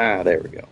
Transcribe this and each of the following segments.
Ah, there we go.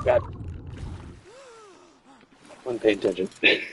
God, wasn't paying attention. Okay.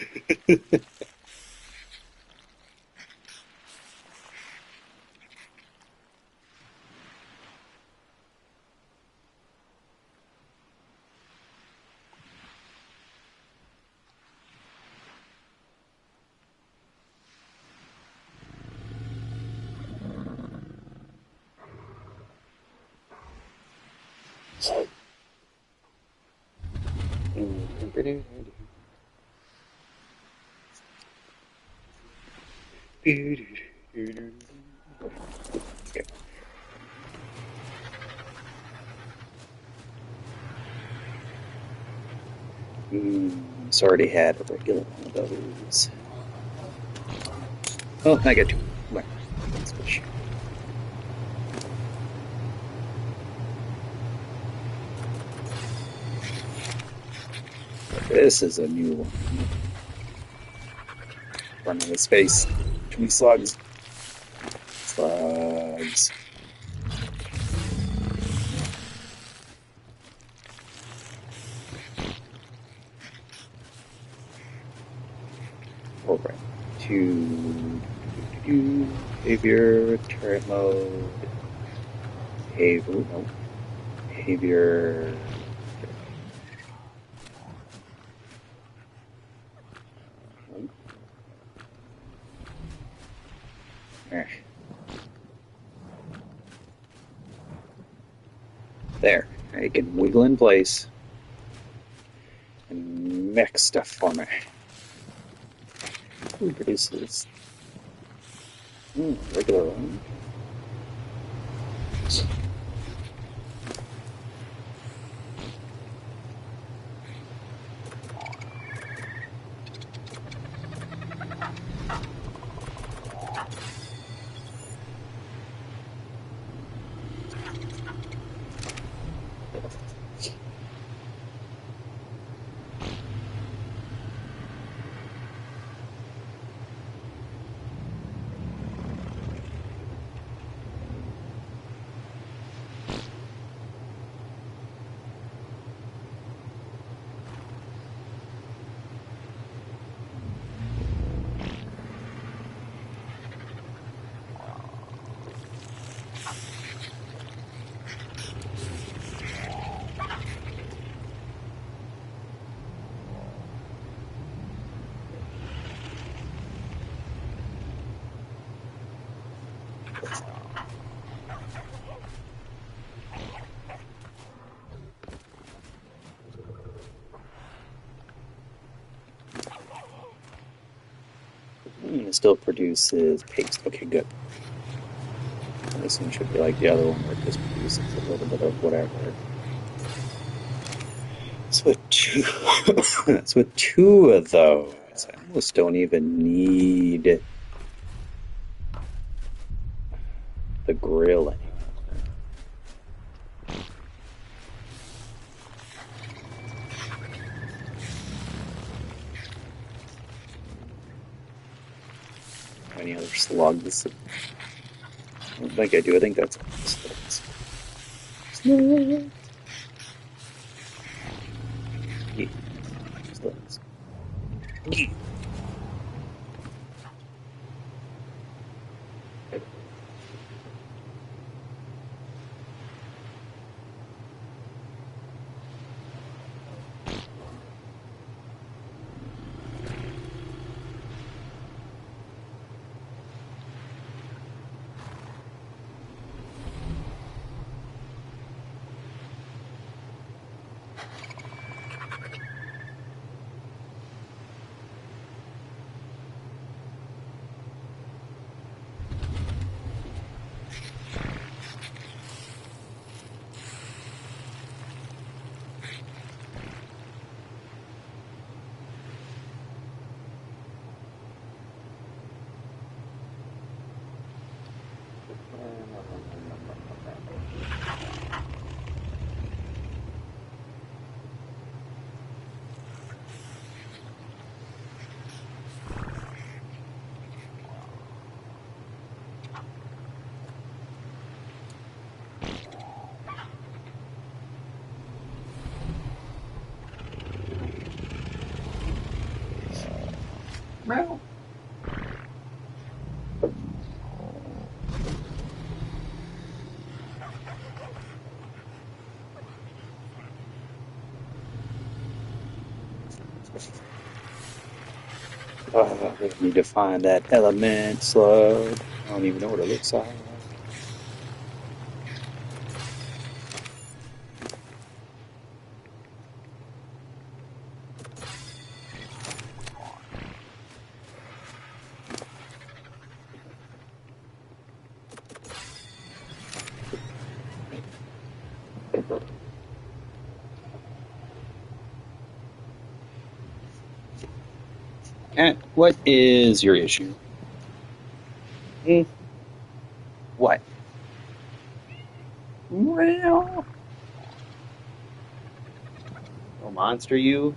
It's already had a regular one of those. Oh, I got two. Well, switch. This is a new one. Running out of space. Too many slugs. Slugs. Program. Behavior, turret mode, behavior, no, behavior. There, I can wiggle in place and mech stuff for me. Who produces regular one? It still produces paste. Okay, good. This one should be like the other one where it just produces a little bit of whatever. That's with two. That's with two of those. I almost don't even need the grill anymore. Any other slugs? I don't think I do. I think that's all the slugs. Slugs. Yeah, slugs. Yeah. Meow. I need to find that element slug. I don't even know what it looks like. What is your issue? Hmm, what? Well, no monster, you.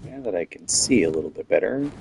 Now that I can see a little bit better.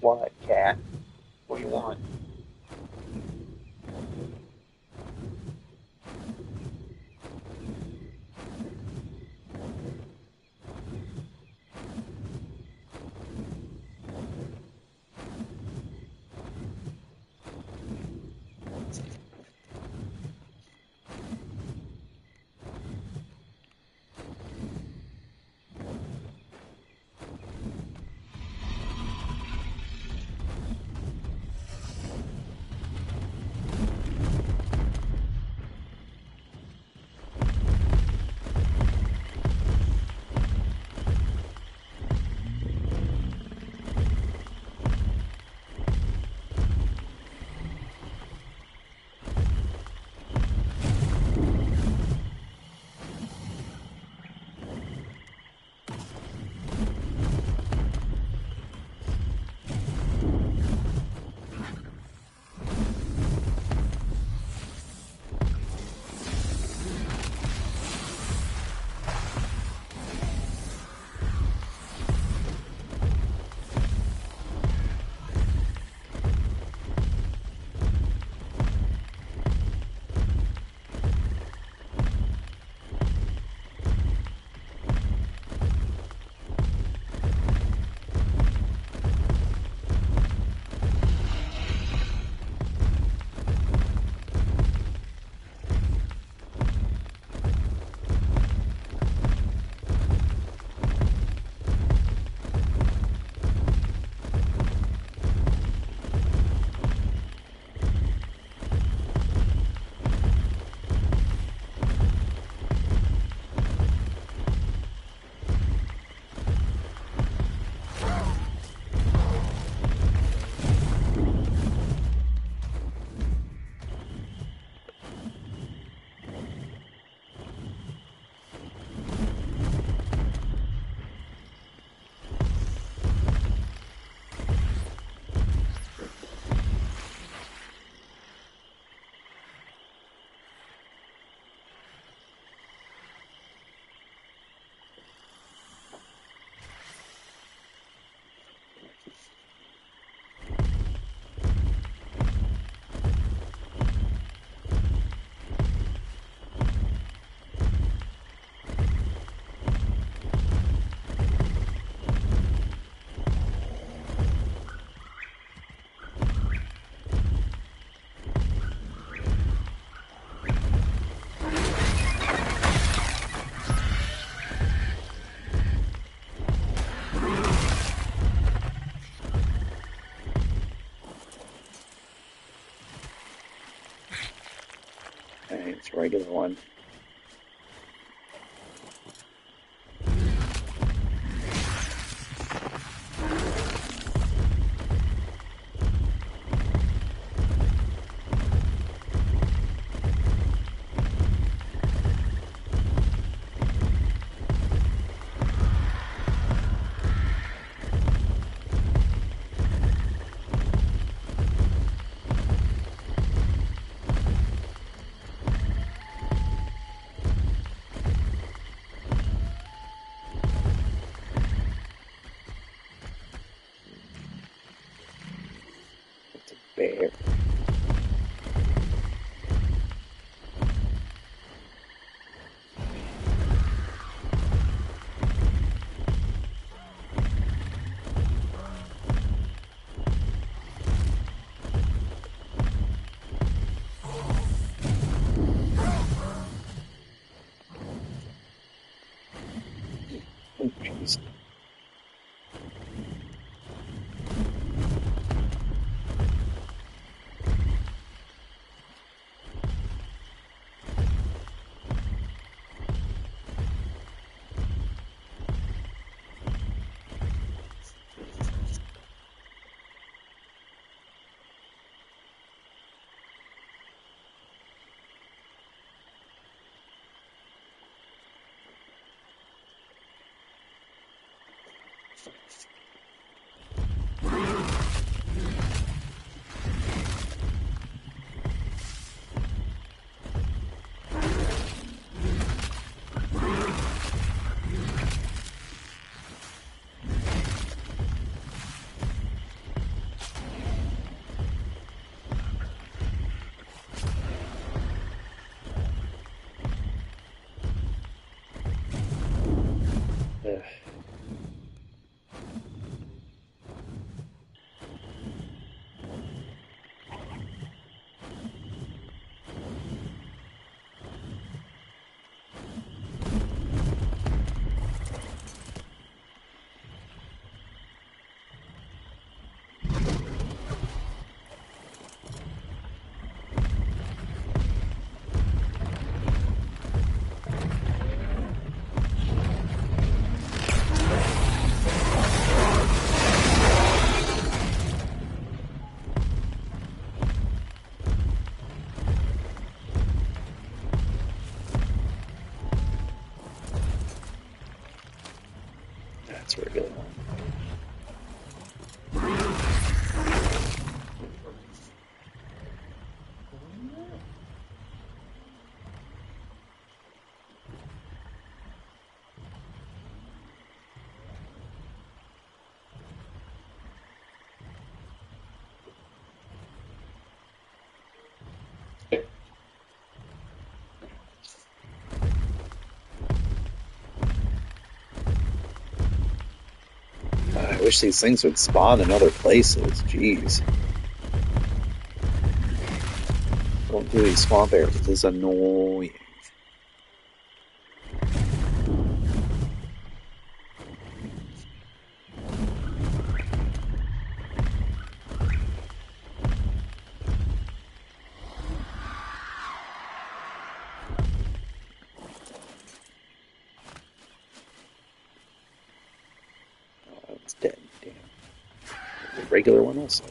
What, cat? What do you want? regular one. Bear. Oh, jeez. Ugh. That's a regular one. I wish these things would spawn in other places. Jeez. Going through these swamp areas is annoying. Oh, it's dead. Damn. The regular one also.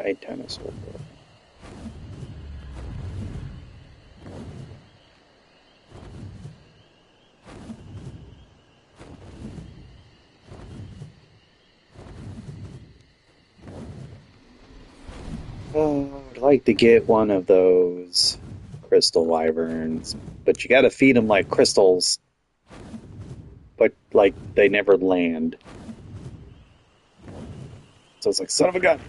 Titanosaur. Oh, I'd like to get one of those crystal wyverns, but you gotta feed them like crystals, but like they never land. So it's like, son of a gun.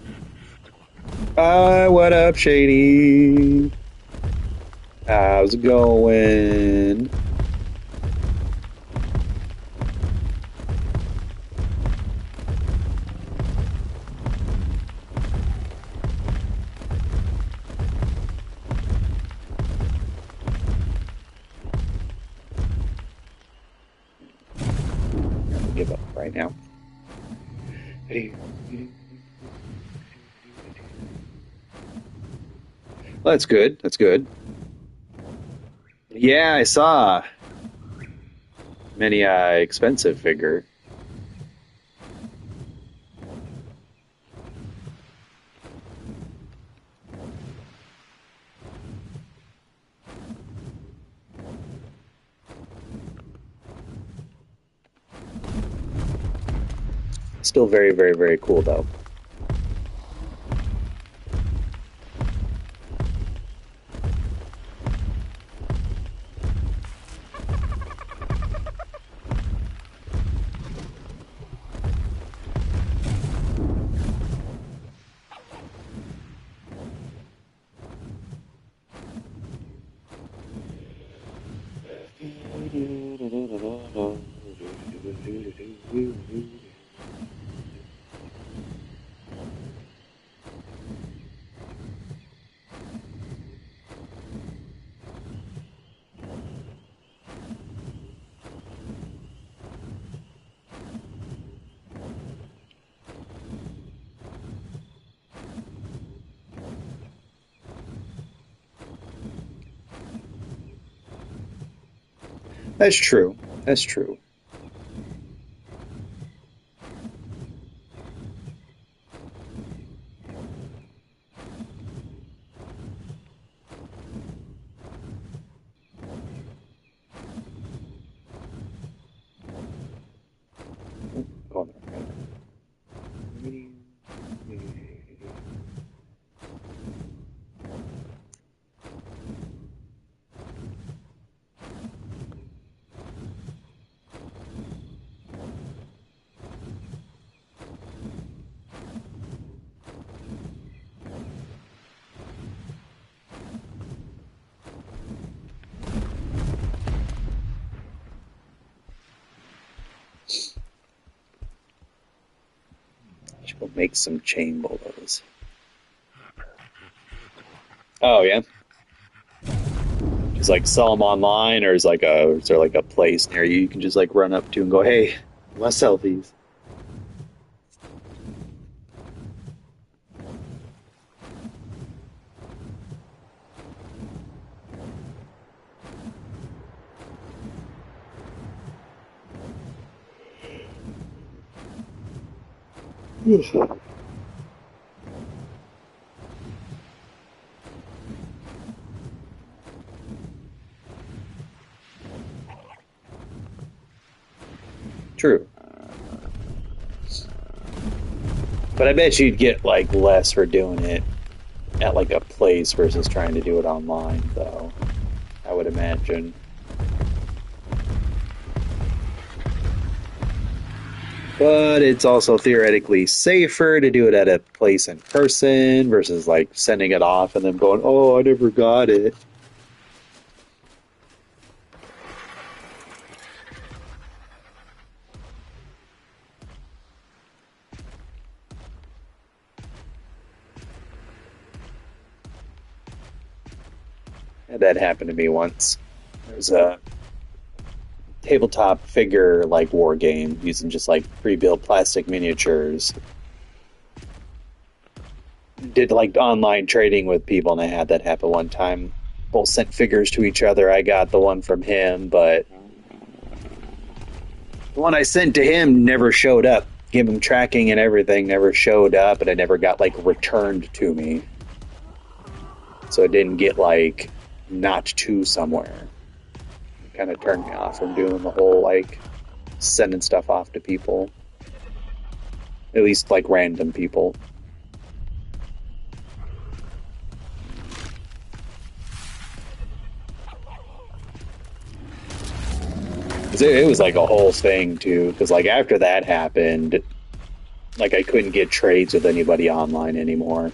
What up, Shady? How's it going? I'll give up right now. Well, that's good. That's good. Yeah, I saw many expensive figure. Still very, very, very cool though. That's true. That's true. Oh, should go make some chain bolos. Oh yeah, just like sell them online, or is there like a place near you can just like run up to and go, hey, I want to sell these. True, but I bet you'd get like less for doing it at like a place versus trying to do it online, though. I would imagine. But it's also theoretically safer to do it at a place in person versus like sending it off and then going, "Oh, I never got it." Had that happened to me once. There's a tabletop figure like war game using just like pre-built plastic miniatures. Did like online trading with people, and I had that happen one time. Both sent figures to each other. I got the one from him, but the one I sent to him never showed up give him tracking and everything, never showed up, and it never got like returned to me. So it didn't get like not to somewhere. It kind of turned me off from doing the whole like sending stuff off to people. At least like random people. 'Cause it was like a whole thing too. Because like after that happened, like I couldn't get trades with anybody online anymore.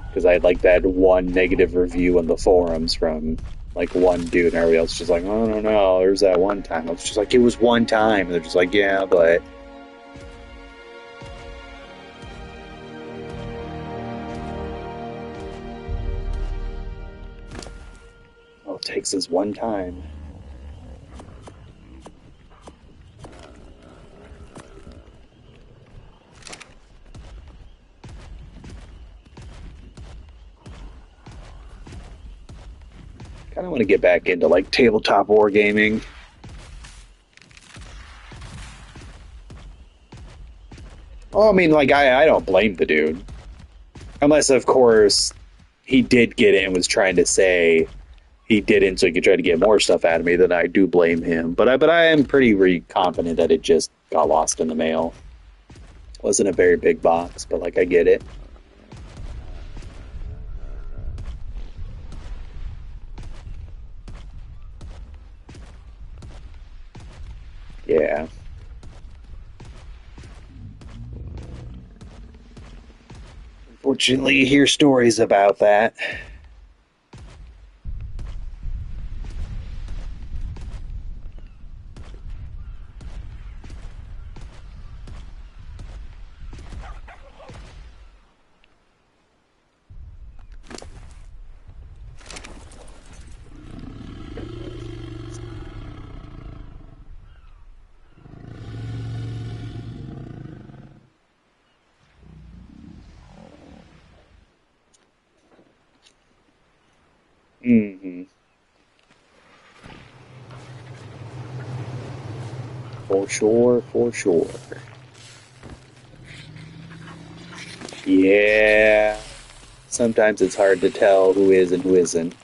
Because I had like that one negative review in the forums from like one dude, and everybody else was just like, oh, no, no, there's that one time. I was just like, it was one time. And they're just like, yeah, but all it takes is one time. Kind of want to get back into like tabletop wargaming. Well, I mean, like I don't blame the dude, unless of course he did get it and was trying to say he didn't, so he could try to get more stuff out of me. Then I do blame him. But I am pretty confident that it just got lost in the mail. Wasn't a very big box, but like I get it. Yeah. Unfortunately, you hear stories about that. Hmm. For sure, for sure. Yeah. Sometimes it's hard to tell who is and who isn't.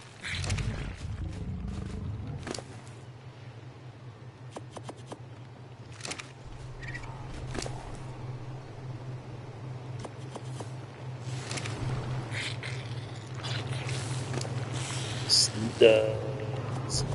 Does.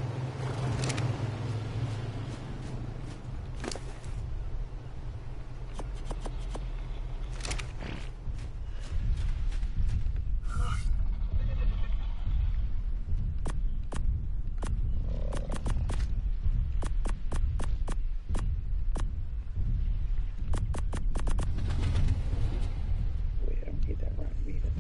Wait, I don't need that right. I need it.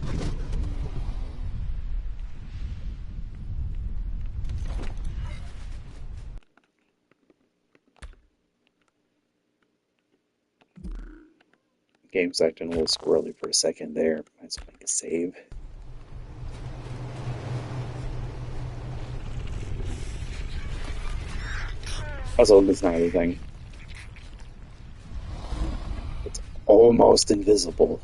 Game's acting a little squirrely for a second there. Might as well make a save. Also, it's not anything. It's almost invisible.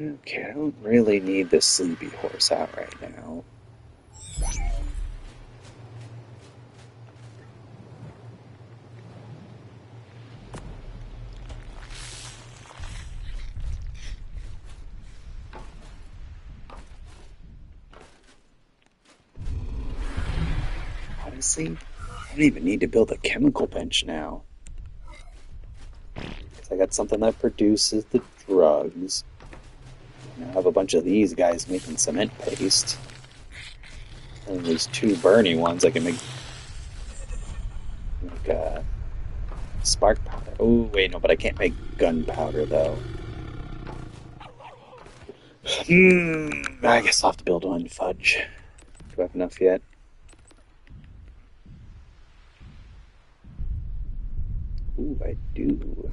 Okay, I don't really need the sleepy horse out right now. Honestly, I don't even need to build a chemical bench now. 'Cause I got something that produces the drugs. And I have a bunch of these guys making cement paste. And there's two Bernie ones I can make spark powder. Oh, wait, no, but I can't make gunpowder, though. I guess I'll have to build one. Fudge. Do I have enough yet? Ooh, I do.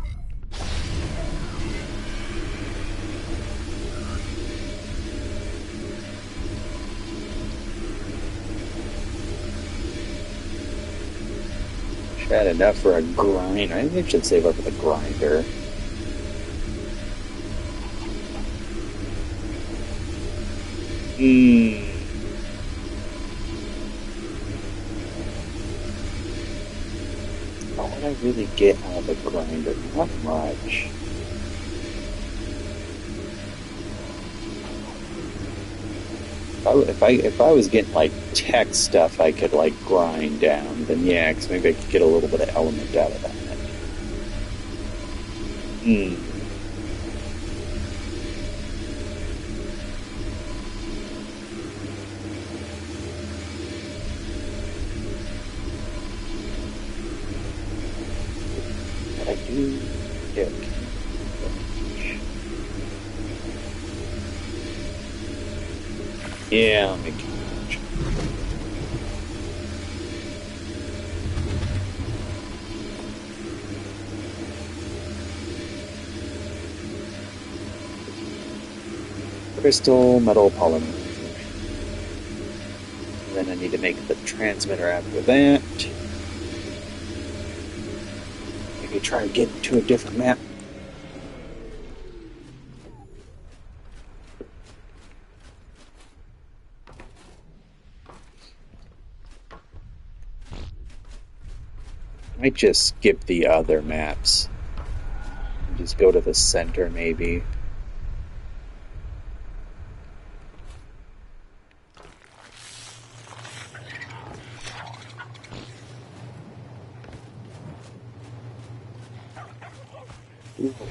Should had enough for a grind. I think I should save up for the grinder. Hmm. What would I really get out of the grinder? Not much. If I was getting like tech stuff, I could like grind down. Then yeah, because maybe I could get a little bit of element out of that. Hmm. But I do. Yeah. Yeah, I'll make it. Crystal metal polymer. And then I need to make the transmitter after that. Maybe try and get to a different map. I might just skip the other maps. And just go to the center, maybe.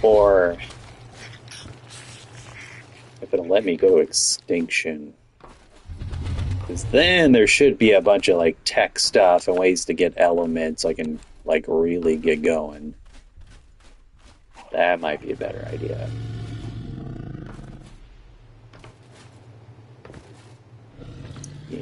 Or if it'll let me go to extinction. Because then there should be a bunch of like tech stuff and ways to get elements I can like really get going. That might be a better idea. Yeah.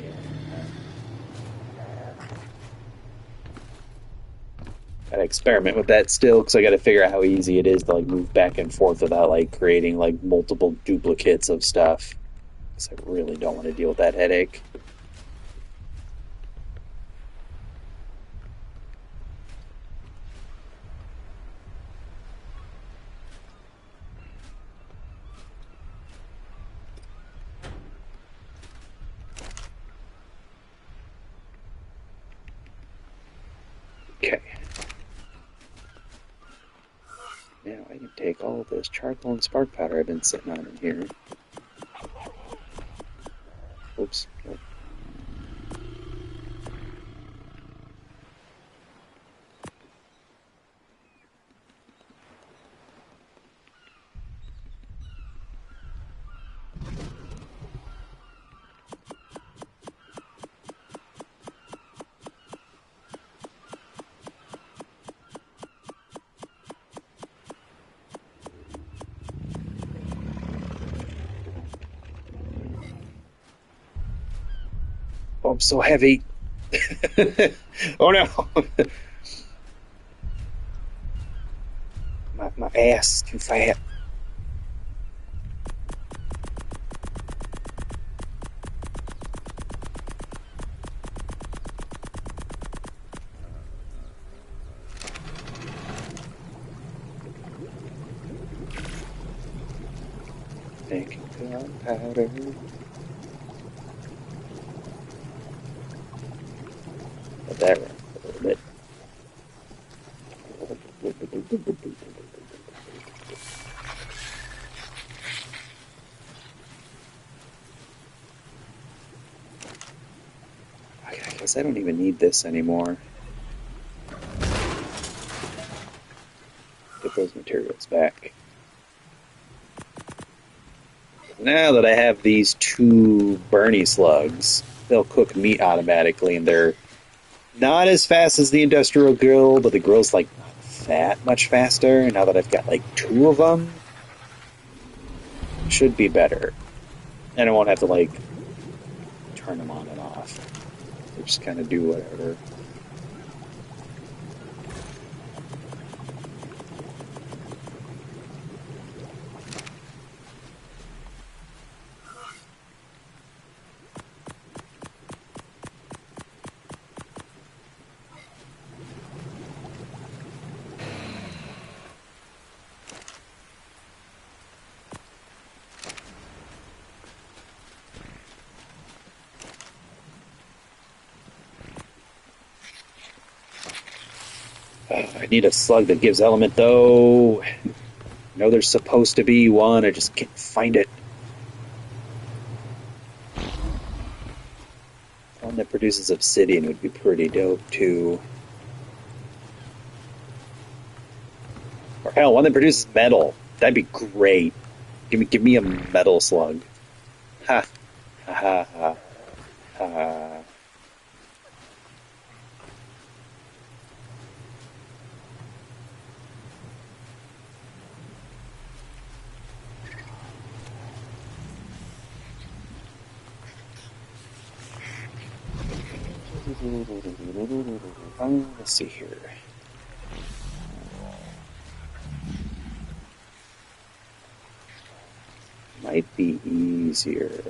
Gotta experiment with that still because I gotta figure out how easy it is to like move back and forth without like creating like multiple duplicates of stuff. Because I really don't want to deal with that headache. Okay. Now I can take all of this charcoal and spark powder I've been sitting on in here. Oops. Nope. Oh, I'm so heavy. Oh no. My ass is too fat. Making gunpowder. Let that run a little bit. I guess I don't even need this anymore. Get those materials back. Now that I have these two Bernie slugs, they'll cook meat automatically, and they're not as fast as the industrial grill, but the grill's like not that much faster. Now that I've got like two of them, should be better. And I won't have to like turn them on and off. They just kind of do whatever. I need a slug that gives element, though. I know there's supposed to be one. I just can't find it. One that produces obsidian would be pretty dope, too. Or hell, one that produces metal. That'd be great. Give me a metal slug. Ha. Ha ha ha. Ha. Let's see here. Might be easier.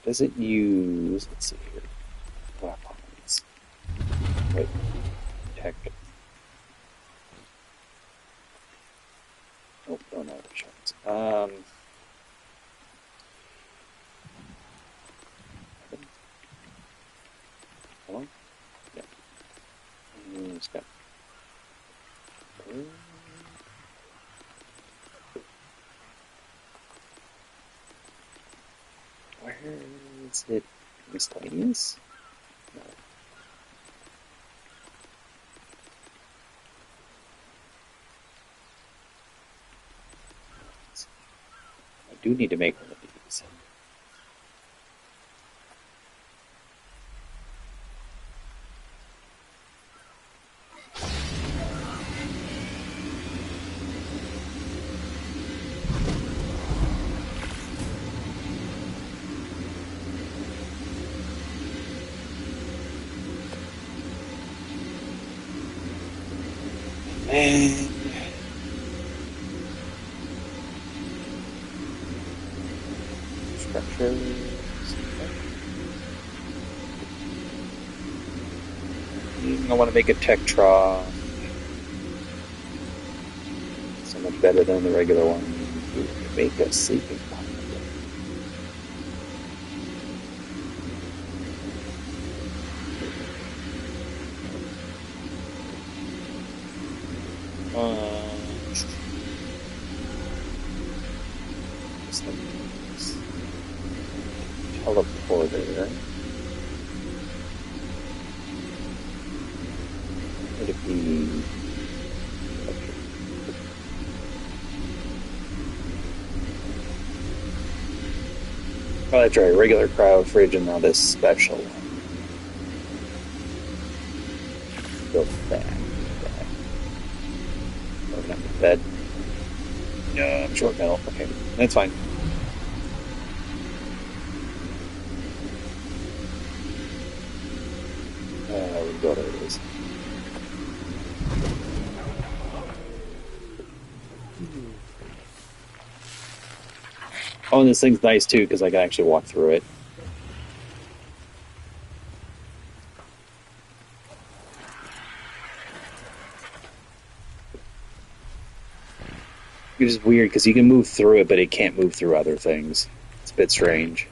Does it use? Let's see here. Weapons. Wait. Tech. Nope, don't know the charts. Hold on. Yeah. It's got. Where is it? Miscellaneous? No. I do need to make one of these. Man. Structures. I want to make a tech trough. So much better than the regular one. Make a sleeping pod. Teleporter. Would it be? Oh, that's right. Regular crowd fridge and now this special one. Build that. Open up the bed. No, I'm short metal. Okay, that's fine. We go there it is. Oh, and this thing's nice too because I can actually walk through it. It is weird because you can move through it, but it can't move through other things. It's a bit strange.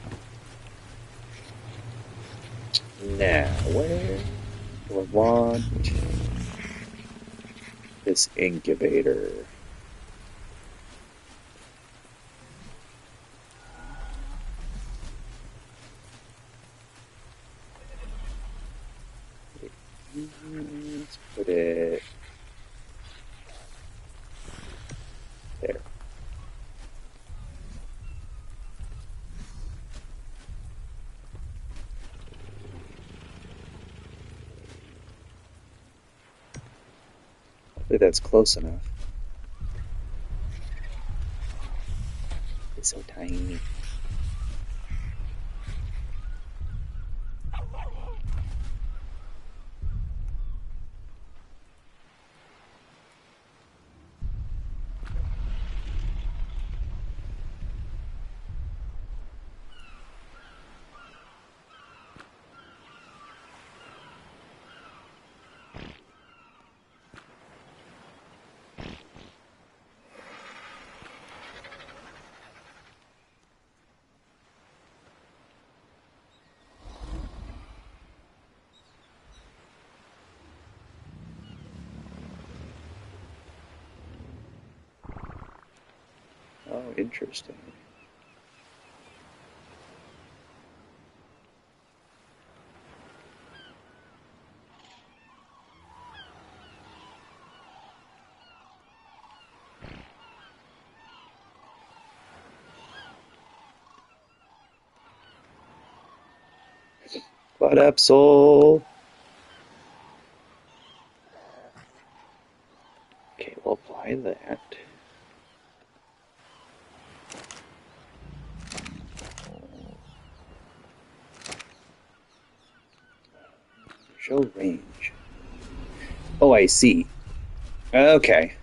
Now, where do I want this incubator? Let's put it there. Hopefully that's close enough. It's so tiny. Oh, interesting. What up, Soul? Okay, we'll apply that. Show range. Oh, I see. Okay.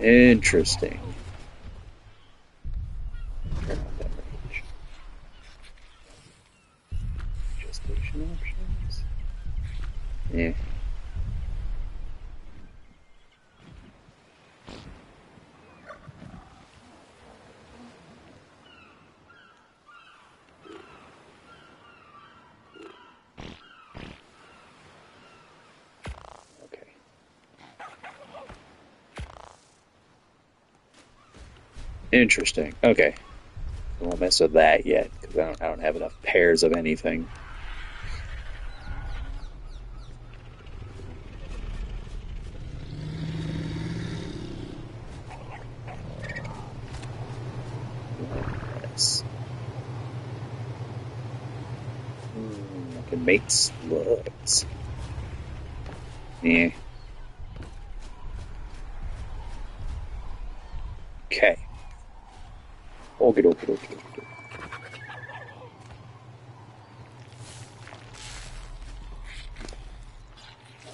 Interesting. Turn off that range. Gestation options. Yeah. Okay. Interesting. Okay. I won't mess with that yet because I don't have enough pairs of anything. Yes. I can make slugs. Yeah. Okay. Okay, okay, okay, okay.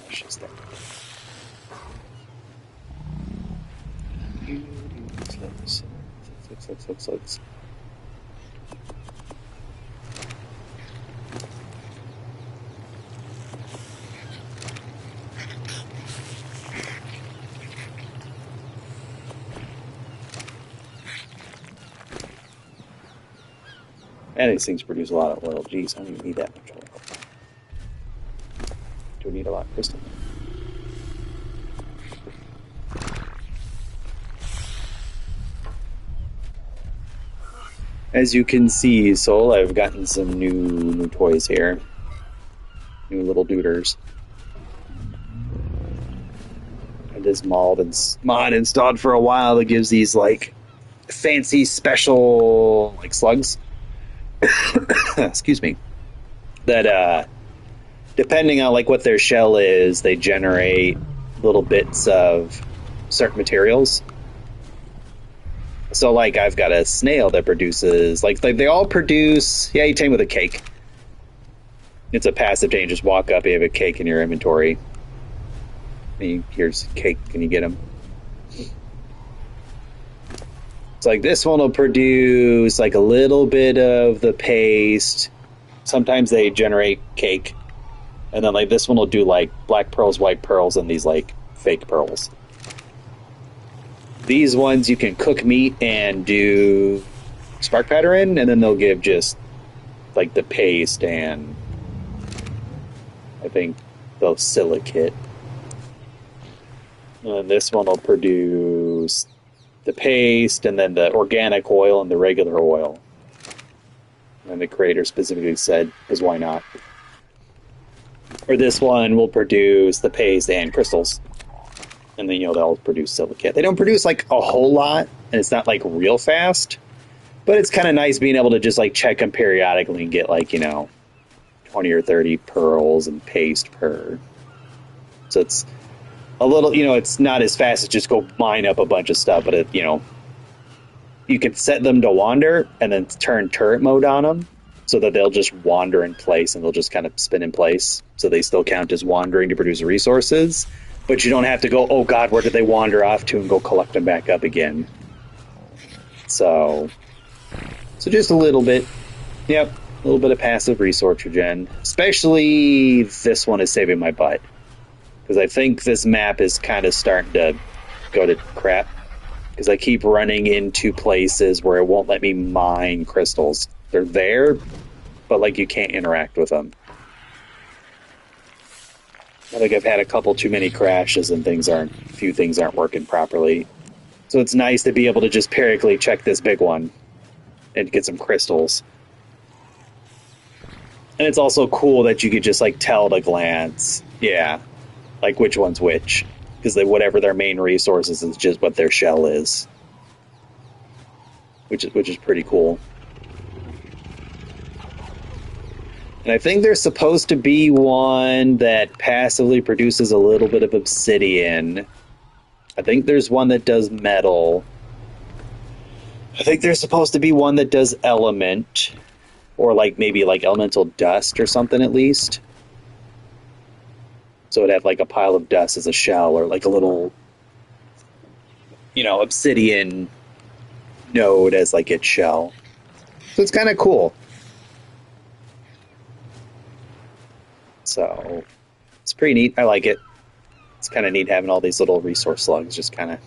It's just that. Slugs. And these things produce a lot of oil. Geez, I don't even need that much oil. Do we need a lot of crystal? As you can see, Soul, I've gotten some new toys here. New little duders. And this mod installed for a while that gives these like fancy special like slugs. Excuse me. That depending on like what their shell is, they generate little bits of certain materials. So like I've got a snail that produces like they all produce. Yeah, you tame with a cake. It's a passive thing. You just walk up, you have a cake in your inventory. Here's a cake. Can you get them? It's like this one will produce like a little bit of the paste. Sometimes they generate cake, and then like this one will do like black pearls, white pearls, and these like fake pearls. These ones you can cook meat and do spark pattern, and then they'll give just like the paste and I think the silicate. And this one will produce the paste and then the organic oil and the regular oil. And the creator specifically said, because why not? Or this one will produce the paste and crystals. And then, they'll produce silicate. They don't produce, like, a whole lot, and it's not, like, real fast. But it's kind of nice being able to just, like, check them periodically and get, like, 20 or 30 pearls and paste per. So it's a little, it's not as fast as just go mine up a bunch of stuff, but it, you can set them to wander and then turn turret mode on them so that they'll just wander in place and they'll just kind of spin in place. So they still count as wandering to produce resources, but you don't have to go, oh God, where did they wander off to, and go collect them back up again. So just a little bit. Yep. A little bit of passive resource regen. Especially this one is saving my butt. Because I think this map is kind of starting to go to crap. Because I keep running into places where it won't let me mine crystals. They're there, but like you can't interact with them. I think I've had a couple too many crashes and a few things aren't working properly. So it's nice to be able to just periodically check this big one and get some crystals. And it's also cool that you could just like tell at a glance, yeah, like which one's which, because whatever their main resources is just what their shell is, which is pretty cool. And I think there's supposed to be one that passively produces a little bit of obsidian. I think there's one that does metal. I think there's supposed to be one that does element, or like maybe like elemental dust or something at least. So it'd have like a pile of dust as a shell, or like a little, obsidian node as like its shell. So it's kind of cool. So it's pretty neat. I like it. It's kind of neat having all these little resource slugs just kind of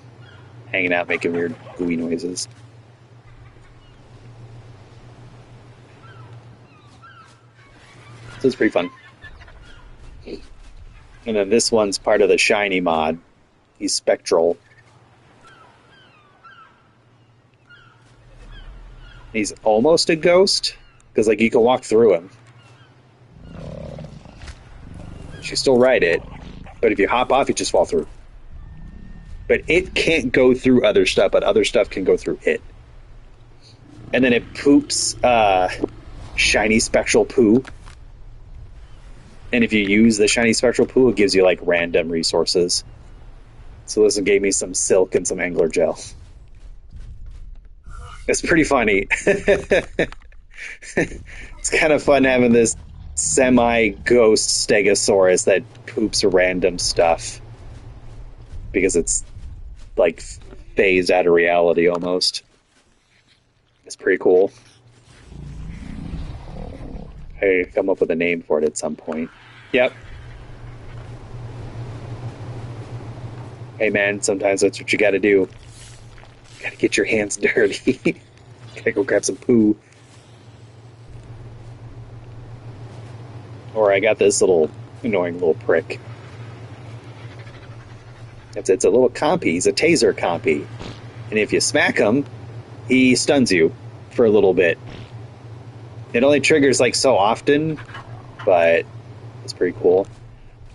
hanging out, making weird gooey noises. So it's pretty fun. And then this one's part of the shiny mod. He's spectral. He's almost a ghost, because like you can walk through him. You still ride it, but if you hop off, you just fall through. But it can't go through other stuff, but other stuff can go through it. And then it poops shiny spectral poo. And if you use the shiny spectral poo, it gives you like random resources. So this one gave me some silk and some angler gel. It's pretty funny. It's kind of fun having this semi-ghost stegosaurus that poops random stuff. Because it's like phased out of reality almost. It's pretty cool. I come up with a name for it at some point. Yep. Hey man, sometimes that's what you gotta do. Gotta get your hands dirty. Gotta go grab some poo. Or I got this little annoying little prick. It's a little compy. He's a taser compy. And if you smack him, he stuns you for a little bit. It only triggers like so often, but it's pretty cool.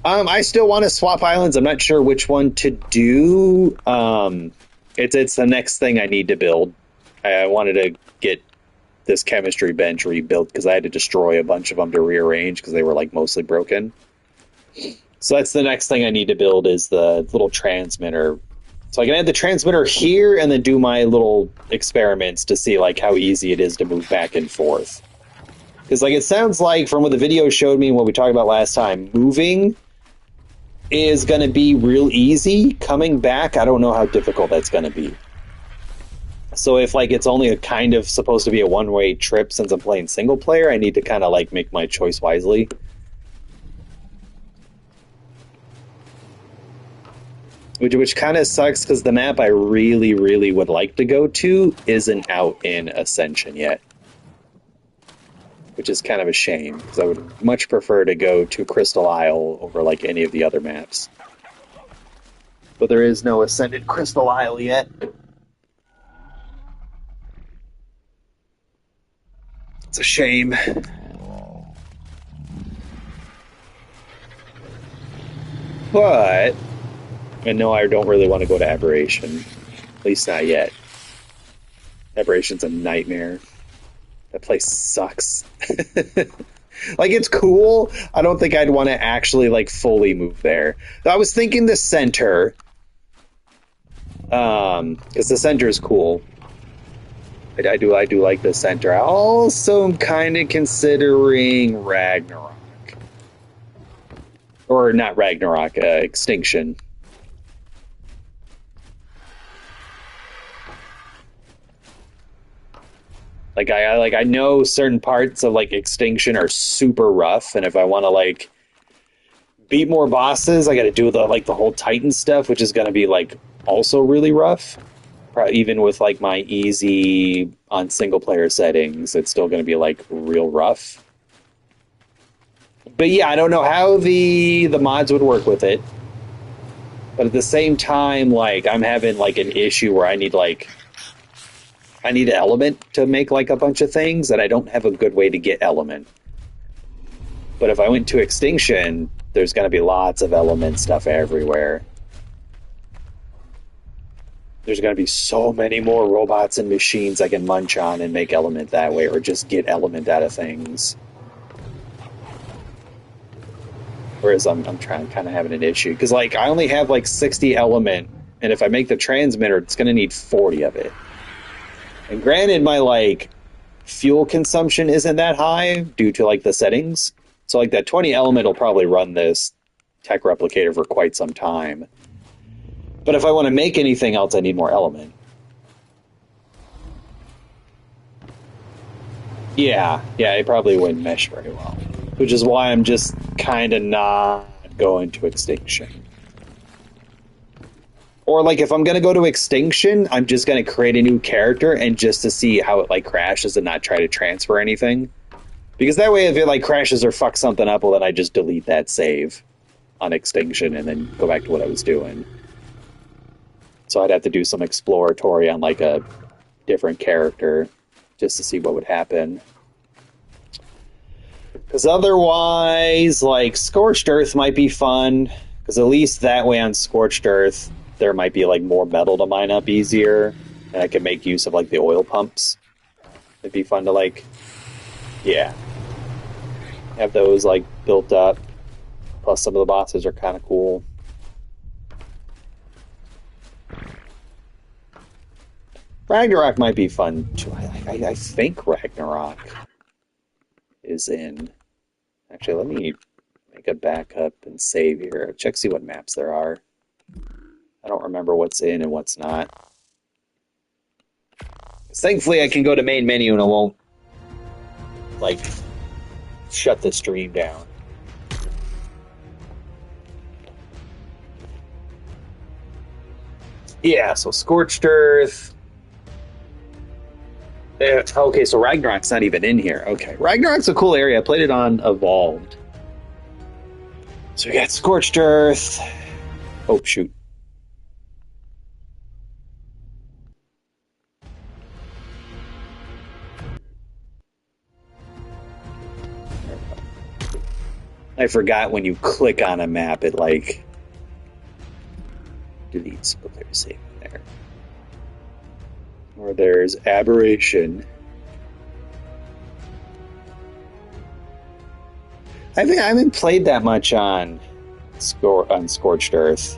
I still want to swap islands. I'm not sure which one to do. It's the next thing I need to build. I wanted to get this chemistry bench rebuilt because I had to destroy a bunch of them to rearrange because they were like mostly broken. So that's the next thing I need to build is the little transmitter. So I can add the transmitter here and then do my little experiments to see like how easy it is to move back and forth. Because like it sounds like from what the video showed me and what we talked about last time, moving is going to be real easy. Coming back, I don't know how difficult that's going to be. So if like it's only a kind of supposed to be a one-way trip since I'm playing single player, I need to kind of like make my choice wisely. Which kind of sucks because the map I really, really would like to go to isn't out in Ascension yet. Which is kind of a shame, because I would much prefer to go to Crystal Isle over like any of the other maps. But there is no Ascended Crystal Isle yet. It's a shame. But and no, I don't really want to go to Aberration. At least not yet. Aberration's a nightmare. That place sucks. Like, it's cool. I don't think I'd want to actually, like, fully move there. I was thinking the center. Because the center is cool. I do like the center. I also am kind of considering Ragnarok. Or not Ragnarok, Extinction. I know certain parts of like Extinction are super rough, and if I want to like beat more bosses, I got to do the whole Titan stuff, which is going to be like also really rough. Probably even with like my easy on single player settings, it's still going to be like real rough. But yeah, I don't know how the mods would work with it. But at the same time, like I'm having like an issue where I need an element to make like a bunch of things, and I don't have a good way to get element. But if I went to extinction, there's going to be lots of element stuff everywhere. There's going to be so many more robots and machines I can munch on and make element that way, or just get element out of things. Whereas I'm trying kind of having an issue because like I only have like 60 element, and if I make the transmitter, it's going to need 40 of it. And granted, my like fuel consumption isn't that high due to like the settings, so like that 20 element will probably run this tech replicator for quite some time. But if I want to make anything else, I need more element. Yeah, it probably wouldn't mesh very well. Which is why I'm just kind of not going to extinction. Or like if I'm going to go to extinction, I'm just going to create a new character and just to see how it like crashes and not try to transfer anything. Because that way if it like crashes or fucks something up, well then I just delete that save on extinction and then go back to what I was doing. So I'd have to do some exploratory on like a different character just to see what would happen. Because otherwise, like, Scorched Earth might be fun. Because at least that way on Scorched Earth, there might be, like, more metal to mine up easier. And I can make use of, like, the oil pumps. It'd be fun to, like, yeah. Have those, like, built up. Plus some of the bosses are kind of cool. Ragnarok might be fun, too. I think Ragnarok is in... Actually, let me make a backup and save here. Check, see what maps there are. I don't remember what's in and what's not. Thankfully, I can go to main menu and it won't, like, shut the stream down. Yeah, so Scorched Earth. Okay, so Ragnarok's not even in here. Okay, Ragnarok's a cool area. I played it on Evolved. So we got Scorched Earth. Oh, shoot. I forgot when you click on a map, it like deletes. Okay, save there. Or there's Aberration. I haven't played that much on Scorched Earth.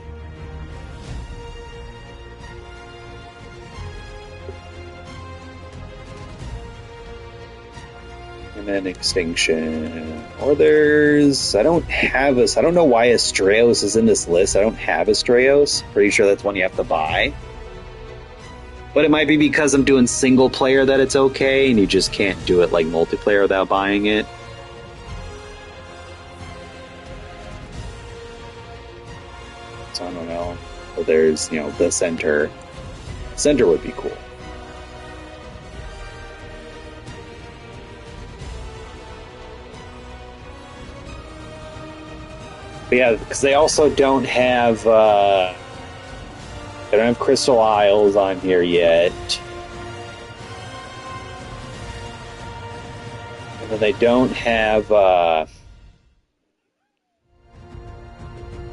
And then Extinction. Or there's... I don't know why Astraeos is in this list. I don't have Astraeos. Pretty sure that's one you have to buy. But it might be because I'm doing single player that it's okay, and you just can't do it like multiplayer without buying it. So I don't know. But there's, you know, the center. Center would be cool. But yeah, because they also don't have they don't have Crystal Isles on here yet. And then they don't have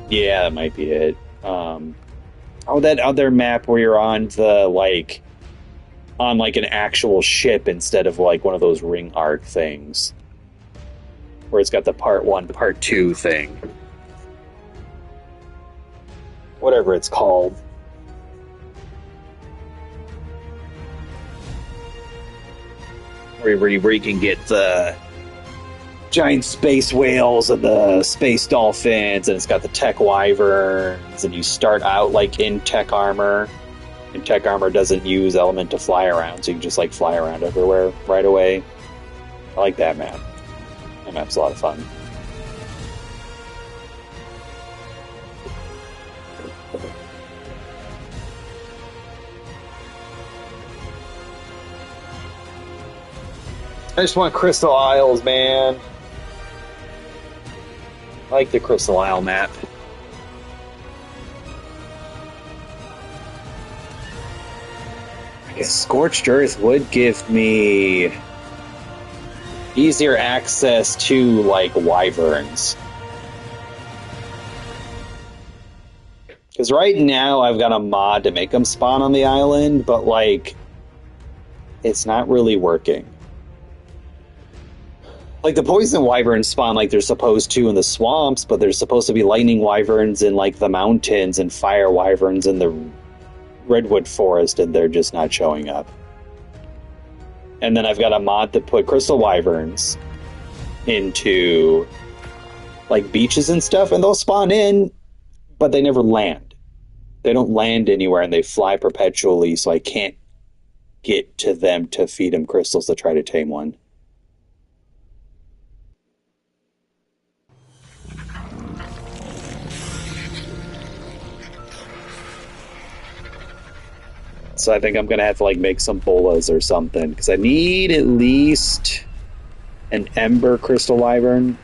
yeah, that might be it. Oh, that other map where you're on the like on like an actual ship instead of like one of those ring arc things. Where it's got the part 1, part 2 thing. Whatever it's called. Where you can get the giant space whales and the space dolphins, and it's got the tech wyverns, and you start out like in tech armor, and tech armor doesn't use element to fly around, so you can just like fly around everywhere right away. I like that map. That map's a lot of fun. I just want Crystal Isles, man. I like the Crystal Isle map. Scorched Earth would give me easier access to, like, wyverns. Because right now I've got a mod to make them spawn on the island, but, like, it's not really working. Like, the poison wyverns spawn like they're supposed to in the swamps, but there's supposed to be lightning wyverns in, like, the mountains and fire wyverns in the redwood forest, and they're just not showing up. And then I've got a mod to put crystal wyverns into, like, beaches and stuff, and they'll spawn in, but they never land. They don't land anywhere, and they fly perpetually, so I can't get to them to feed them crystals to try to tame one. So I think I'm going to have to, like, make some bolas or something, because I need at least an Ember Crystal Wyvern.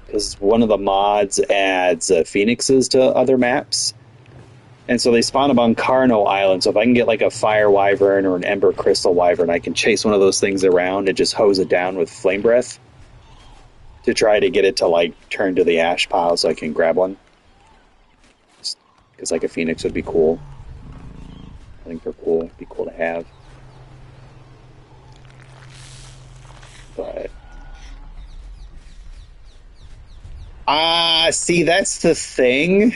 Because one of the mods adds phoenixes to other maps. And so they spawn them on Carno Island, so if I can get, like, a Fire Wyvern or an Ember Crystal Wyvern, I can chase one of those things around and just hose it down with Flame Breath to try to get it to, like, turn to the ash pile so I can grab one. Because, like, a phoenix would be cool. I think they're cool. It'd be cool to have. But see, that's the thing.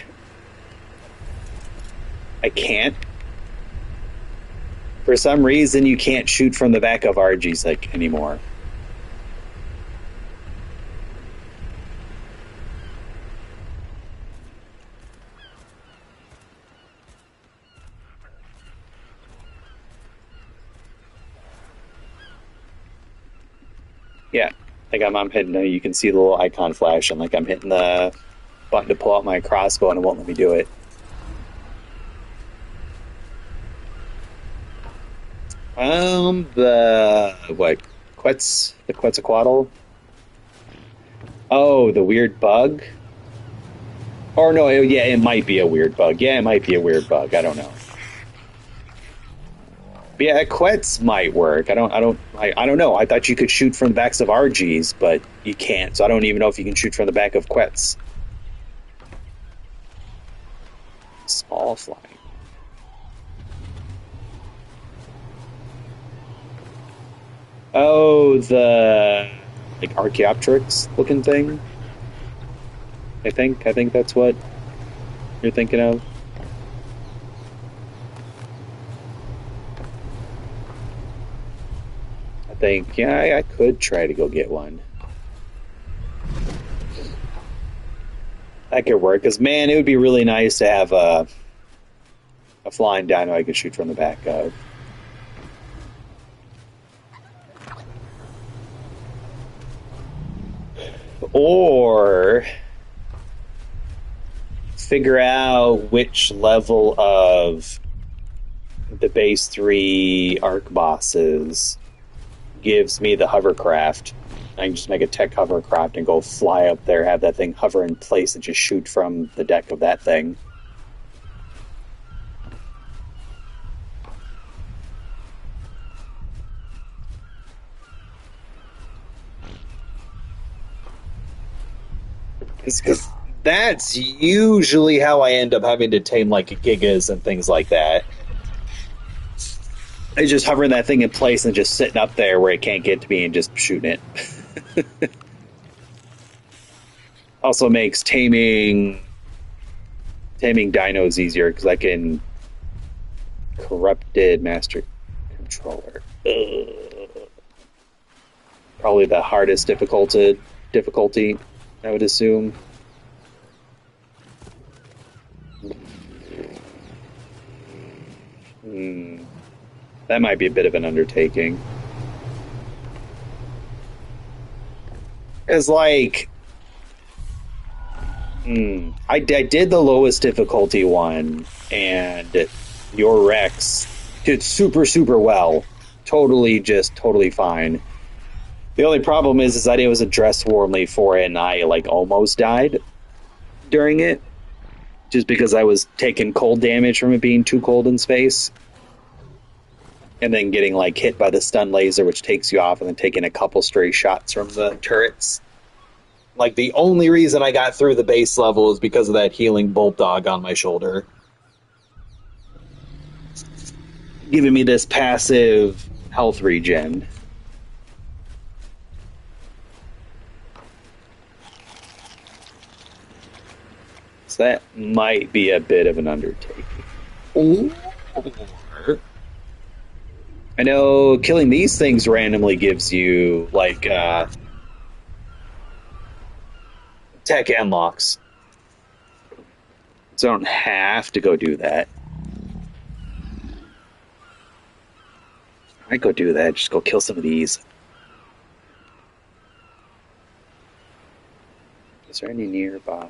I can't. For some reason, you can't shoot from the back of RGs like anymore. Yeah, like I'm hitting. You can see the little icon flash, and like I'm hitting the button to pull out my crossbow, and it won't let me do it. The what? The Quetzalcoatl? Oh, the weird bug? Or no, yeah, it might be a weird bug. Yeah, it might be a weird bug. I don't know. But yeah, Quetz might work. I don't know. I thought you could shoot from the backs of RGs, but you can't. So I don't even know if you can shoot from the back of Quetz. Small flying. Oh, the like Archaeopteryx looking thing. I think that's what you're thinking of. I think, yeah, I could try to go get one. That could work, because man, it would be really nice to have a flying dino I could shoot from the back of. Or figure out which level of the base 3 arc bosses gives me the hovercraft. I can just make a tech hovercraft and go fly up there, have that thing hover in place, and just shoot from the deck of that thing. Because that's usually how I end up having to tame like Gigas and things like that. I just hovering that thing in place and just sitting up there where it can't get to me and just shooting it. Also makes taming dinos easier because I can corrupted master controller. Probably the hardest difficulty, I would assume. That might be a bit of an undertaking. It's like, I did the lowest difficulty one, and your Rex did super, super well. Totally fine. The only problem is that it was addressed warmly for it, and I like almost died during it, just because I was taking cold damage from it being too cold in space. and then getting like hit by the stun laser, which takes you off, and then taking a couple stray shots from the turrets. Like, the only reason I got through the base level is because of that healing bolt dog on my shoulder, giving me this passive health regen. So that might be a bit of an undertaking. Or I know killing these things randomly gives you like tech unlocks, so I don't have to go do that. I might go do that. Just go kill some of these. Is there any nearby?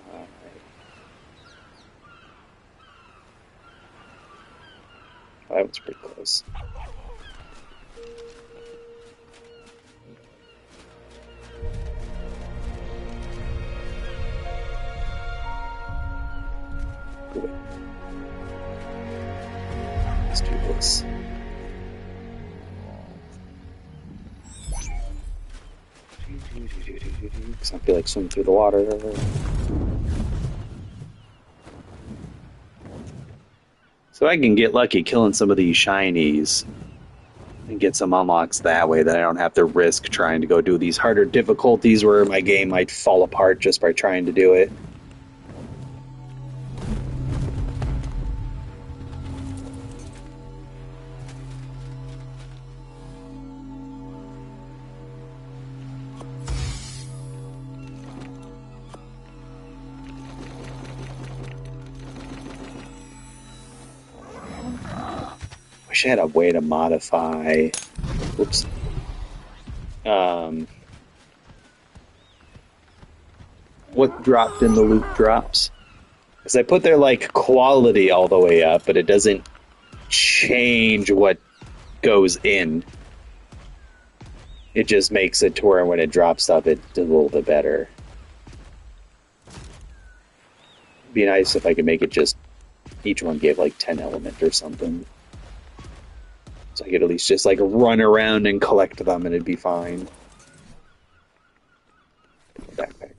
Oh, that one's pretty close. Good. Let's do this. Because I feel like swimming through the water. So I can get lucky killing some of these shinies and get some unlocks that way, that I don't have to risk trying to go do these harder difficulties where my game might fall apart just by trying to do it. Wish I had a way to modify. Whoops. What dropped in the loot drops? Because I put their like quality all the way up, but it doesn't change what goes in. It just makes it to where when it drops stuff, it's a little bit better. It'd be nice if I could make it just each one gave like 10 element or something. So I could at least just like run around and collect them and it'd be fine. Back on.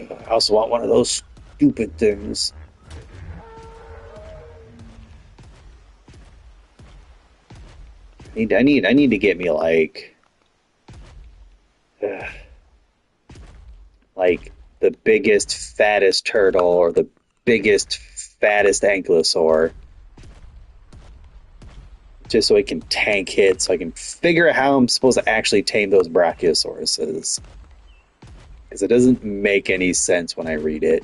I also want one of those stupid things. I need to get me like the biggest, fattest turtle or the biggest, fattest ankylosaur, just so I can tank hits, so I can figure out how I'm supposed to actually tame those brachiosauruses. Because it doesn't make any sense when I read it.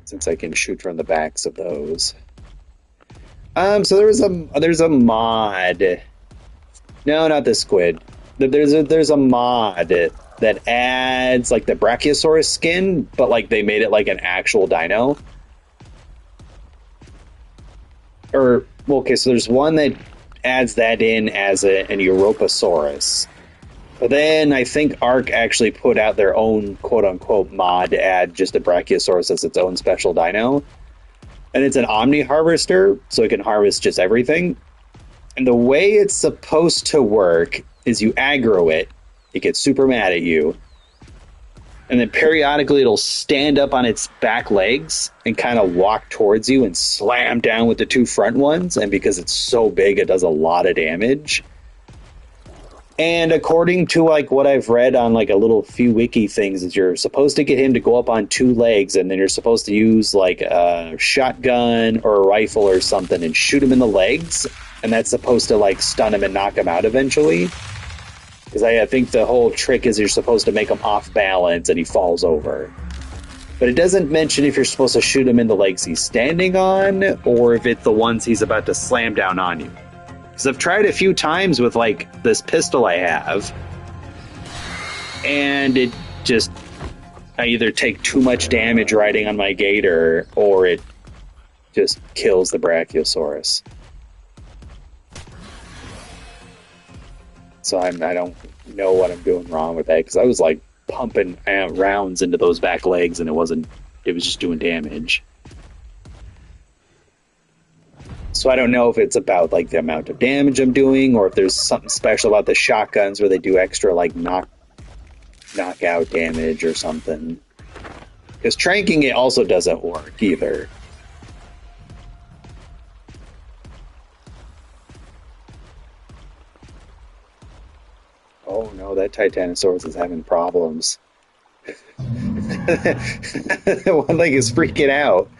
Since I can shoot from the backs of those. So there's a mod. No, not the squid. There's a mod that adds like the Brachiosaurus skin, but like they made it like an actual dino. Or well, okay, so there's one that adds that in as an Europasaurus. But then I think Ark actually put out their own quote-unquote mod to add just a Brachiosaurus as its own special dino. And it's an Omni Harvester, so it can harvest just everything. And the way it's supposed to work is you aggro it, it gets super mad at you, and then periodically it'll stand up on its back legs and kind of walk towards you and slam down with the two front ones, and because it's so big, it does a lot of damage. And according to like what I've read on like a little few wiki things, is you're supposed to get him to go up on two legs, and then you're supposed to use like a shotgun or a rifle or something and shoot him in the legs, and that's supposed to like stun him and knock him out eventually. Because I think the whole trick is you're supposed to make him off balance and he falls over. But it doesn't mention if you're supposed to shoot him in the legs he's standing on or if it's the ones he's about to slam down on you. Because I've tried a few times with like this pistol I have, and it just, I either take too much damage riding on my gator or it just kills the Brachiosaurus. So I don't know what I'm doing wrong with that, because I was like pumping rounds into those back legs and it was just doing damage. So I don't know if it's about like the amount of damage I'm doing or if there's something special about the shotguns where they do extra like knockout damage or something. Because tranking it also doesn't work either. Oh no, that Titanosaurus is having problems. One leg is freaking out.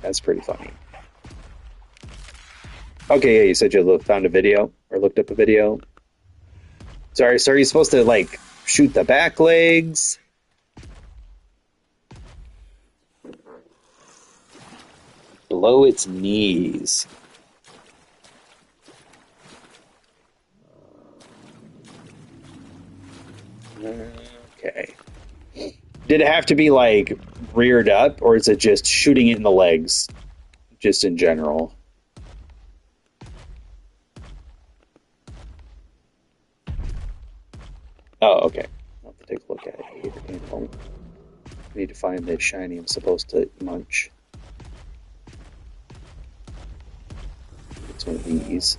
That's pretty funny. Okay, yeah, you said you found a video or looked up a video. Sorry, so are you supposed to like shoot the back legs? Below its knees. Okay. Did it have to be like reared up, or is it just shooting it in the legs, just in general? Oh, okay. I'll have to take a look at it here. I need to find the shiny I'm supposed to munch. It's one of these.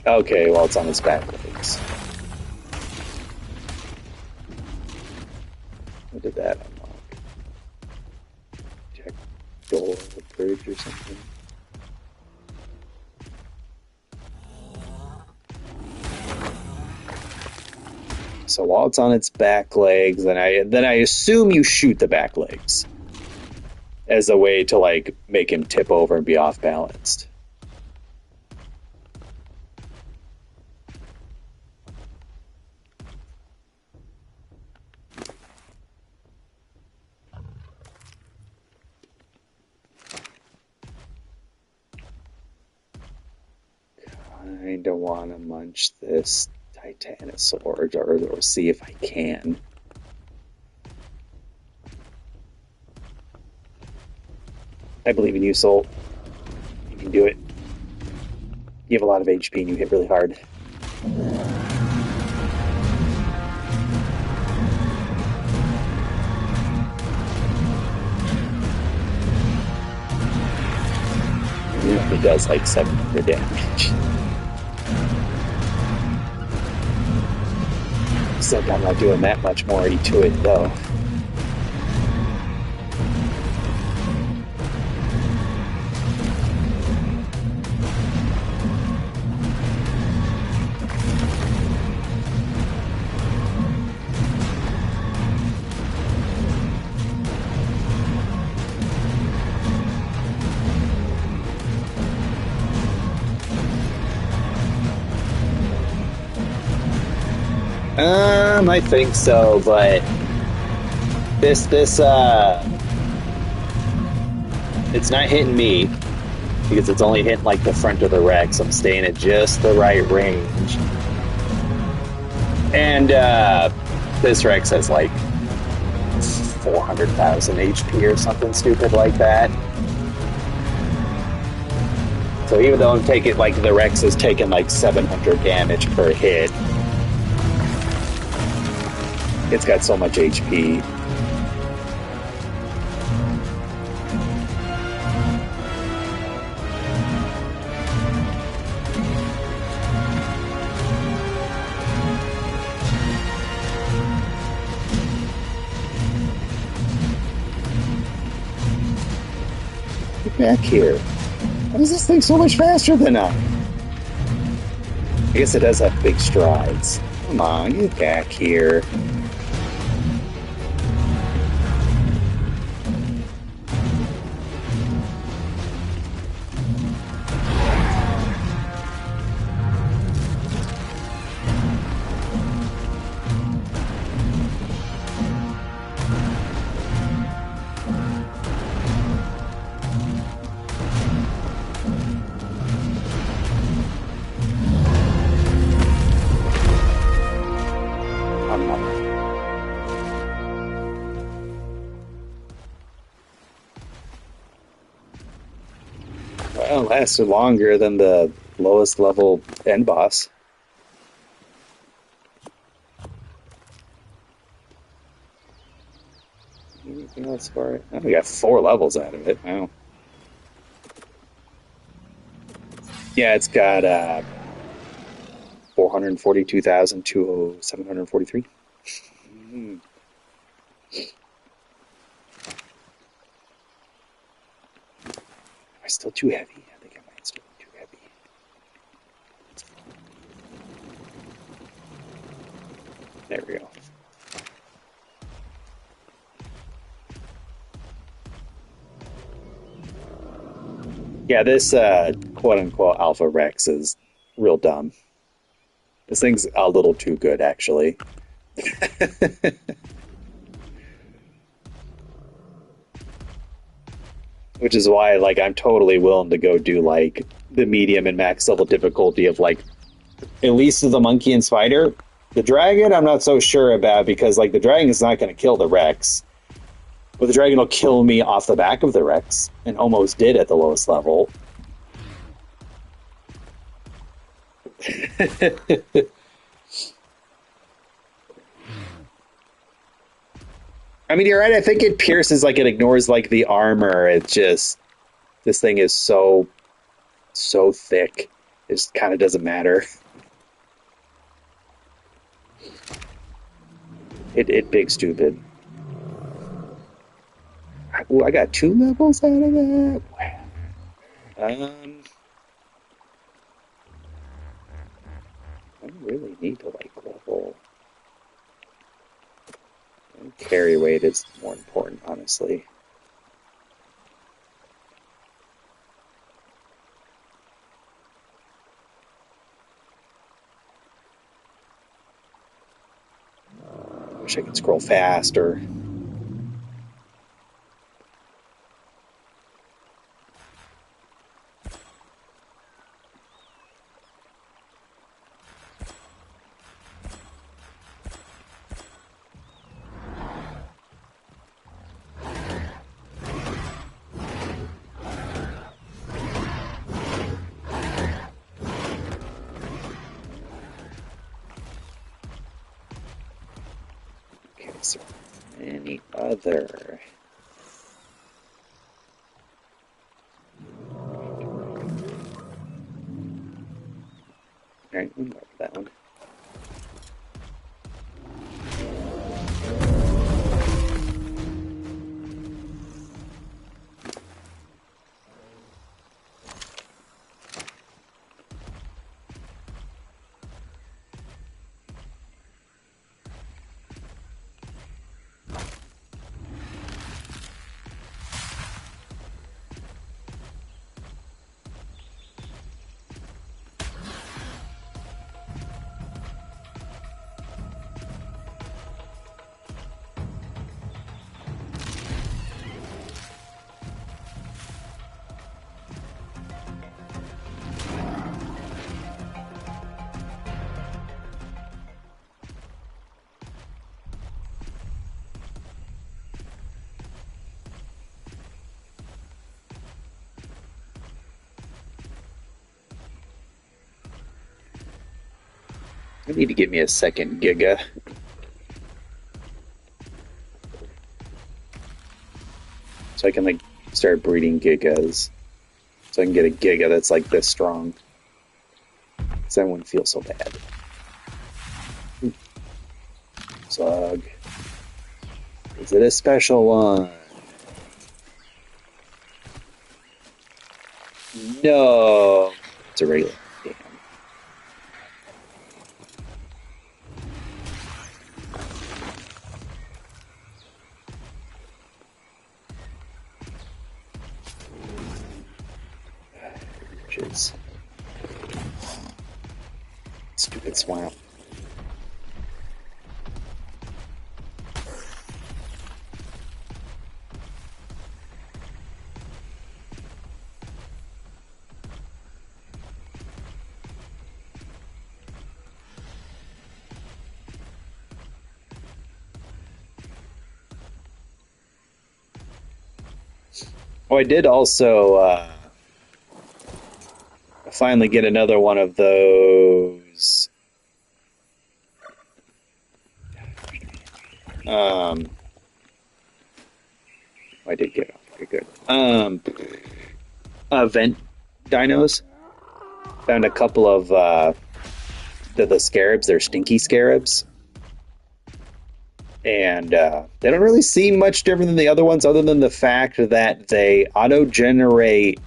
Okay, well, it's on its back legs. What did that unlock? Check door, bridge, or something. So while it's on its back legs, then I assume you shoot the back legs as a way to like make him tip over and be off balanced. Kinda wanna munch this Titanosaur or see if I can. I believe in you, Soul. You can do it. You have a lot of HP and you hit really hard. It only does like 700 damage. Except I'm not doing that much more to it, though. I think so, but this it's not hitting me because it's only hitting like the front of the Rex. I'm staying at just the right range, and this Rex has like 400,000 HP or something stupid like that. So even though I'm taking like the Rex is taking like 700 damage per hit. It's got so much HP. Get back here. Why is this thing so much faster than I? I guess it does have big strides. Come on, get back here. Well, it lasted longer than the lowest level end boss. Anything else for it? Oh, we got 4 levels out of it. Wow. Yeah, it's got 442,000 to 743. Mm. Am I still too heavy? I think I might still be too heavy. There we go. Yeah, this quote unquote Alpha Rex is real dumb. This thing's a little too good, actually. Which is why, like, I'm totally willing to go do like the medium and max level difficulty of like at least the monkey and spider. The dragon, I'm not so sure about because like the dragon is not going to kill the Rex, but the dragon will kill me off the back of the Rex, and almost did at the lowest level. I mean, you're right. I think it pierces like it ignores like the armor. It just this thing is so thick. It just kind of doesn't matter. It big stupid. Ooh, I got 2 levels out of that. I really need to like level. Carry weight is more important, honestly. Wish I could scroll faster. Okay, is there any other? Alright, we'll go for that one. I need to get me a second Giga. So I can like start breeding Gigas. So I can get a Giga that's like this strong. So I wouldn't feel so bad. Slug. Is it a special one? No. It's a regular. Damn. Jeez. Stupid swamp. Oh, I did also finally get another one of those. I did get it. Okay, good. Vent dinos. Found a couple of the scarabs. They're stinky scarabs. And they don't really seem much different than the other ones, other than the fact that they auto-generate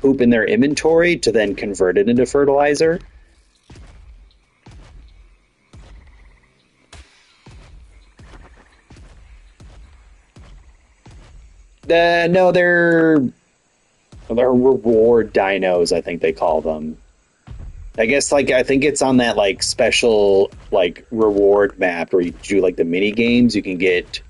poop in their inventory to then convert it into fertilizer. No, they're reward dinos, I think they call them. I guess I think it's on that special reward map where you do the mini games. You can get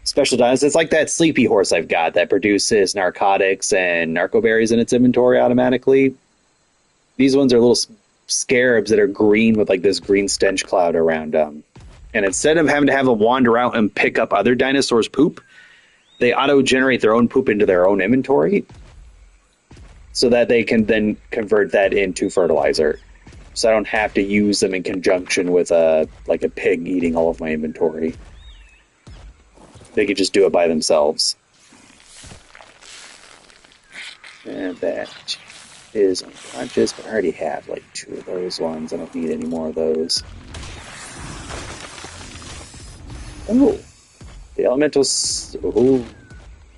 special dinos. It's like that sleepy horse I've got that produces narcotics and narco berries in its inventory automatically. These ones are little scarabs that are green with this green stench cloud around them. And instead of having to have them wander out and pick up other dinosaurs' poop, they auto-generate their own poop into their own inventory so that they can then convert that into fertilizer. So I don't have to use them in conjunction with a pig eating all of my inventory. They could just do it by themselves. And that is unconscious, but I already have 2 of those ones. I don't need any more of those. Oh, the elementals. Ooh,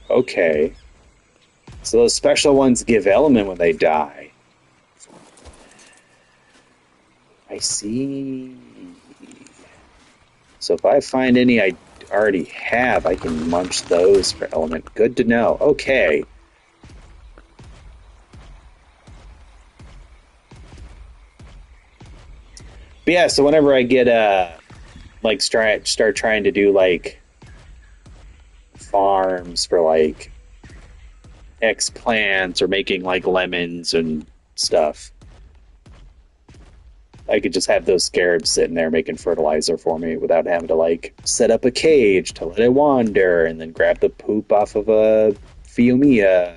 okay. So those special ones give element when they die. I see. So if I find any I already have, I can munch those for element. Good to know. Okay. But yeah, so whenever I get start trying to do farms for X plants or making lemons and stuff, I could just have those scarabs sitting there making fertilizer for me without having to set up a cage to let it wander and then grab the poop off of a Fiumia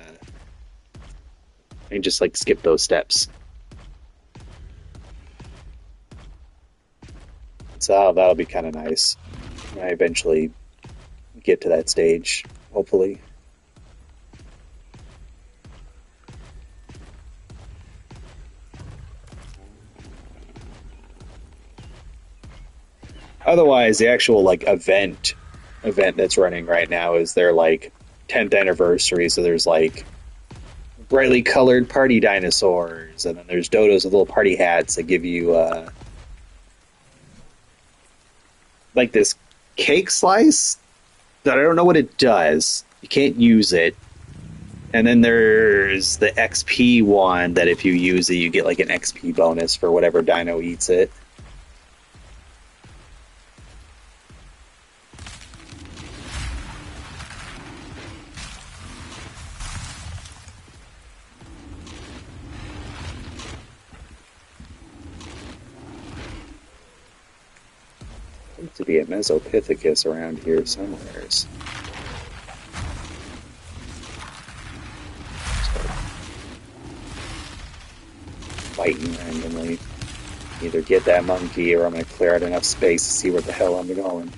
and just skip those steps. So that'll be kind of nice when I eventually get to that stage, hopefully. Otherwise, the actual event that's running right now is their 10th anniversary. So there's brightly colored party dinosaurs, and then there's dodos with little party hats that give you this cake slice that I don't know what it does. You can't use it. And then there's the XP one that if you use it, you get an XP bonus for whatever dino eats it. To be a Mesopithecus around here somewheres. Fighting randomly. Either get that monkey or I'm going to clear out enough space to see where the hell I'm going.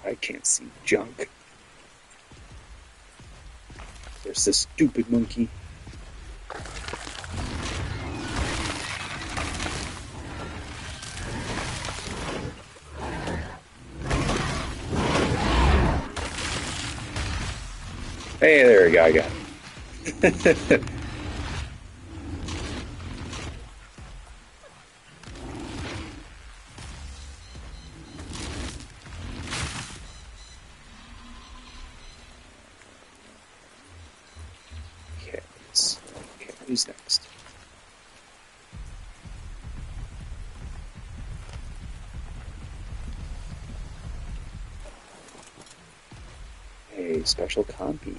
I can't see junk. There's this stupid monkey. Hey, there we go, I got it. Okay, who's next? A special compy.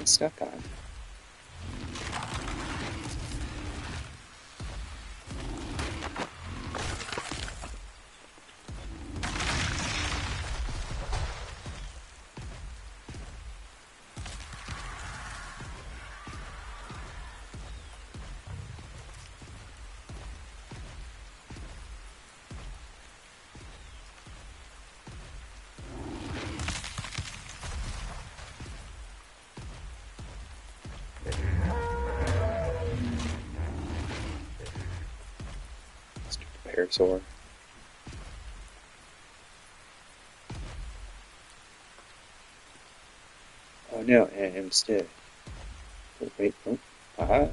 Stuck on. pterosaur. Oh no, and instead. Oh, wait, oh, aha.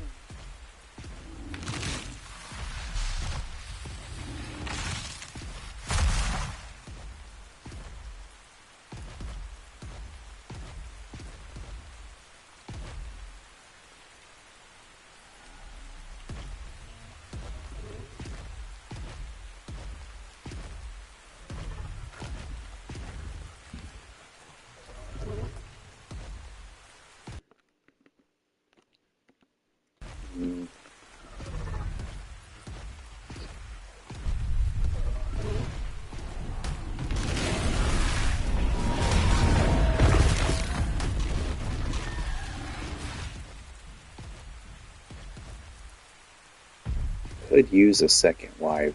Hmm. Could use a second wyvern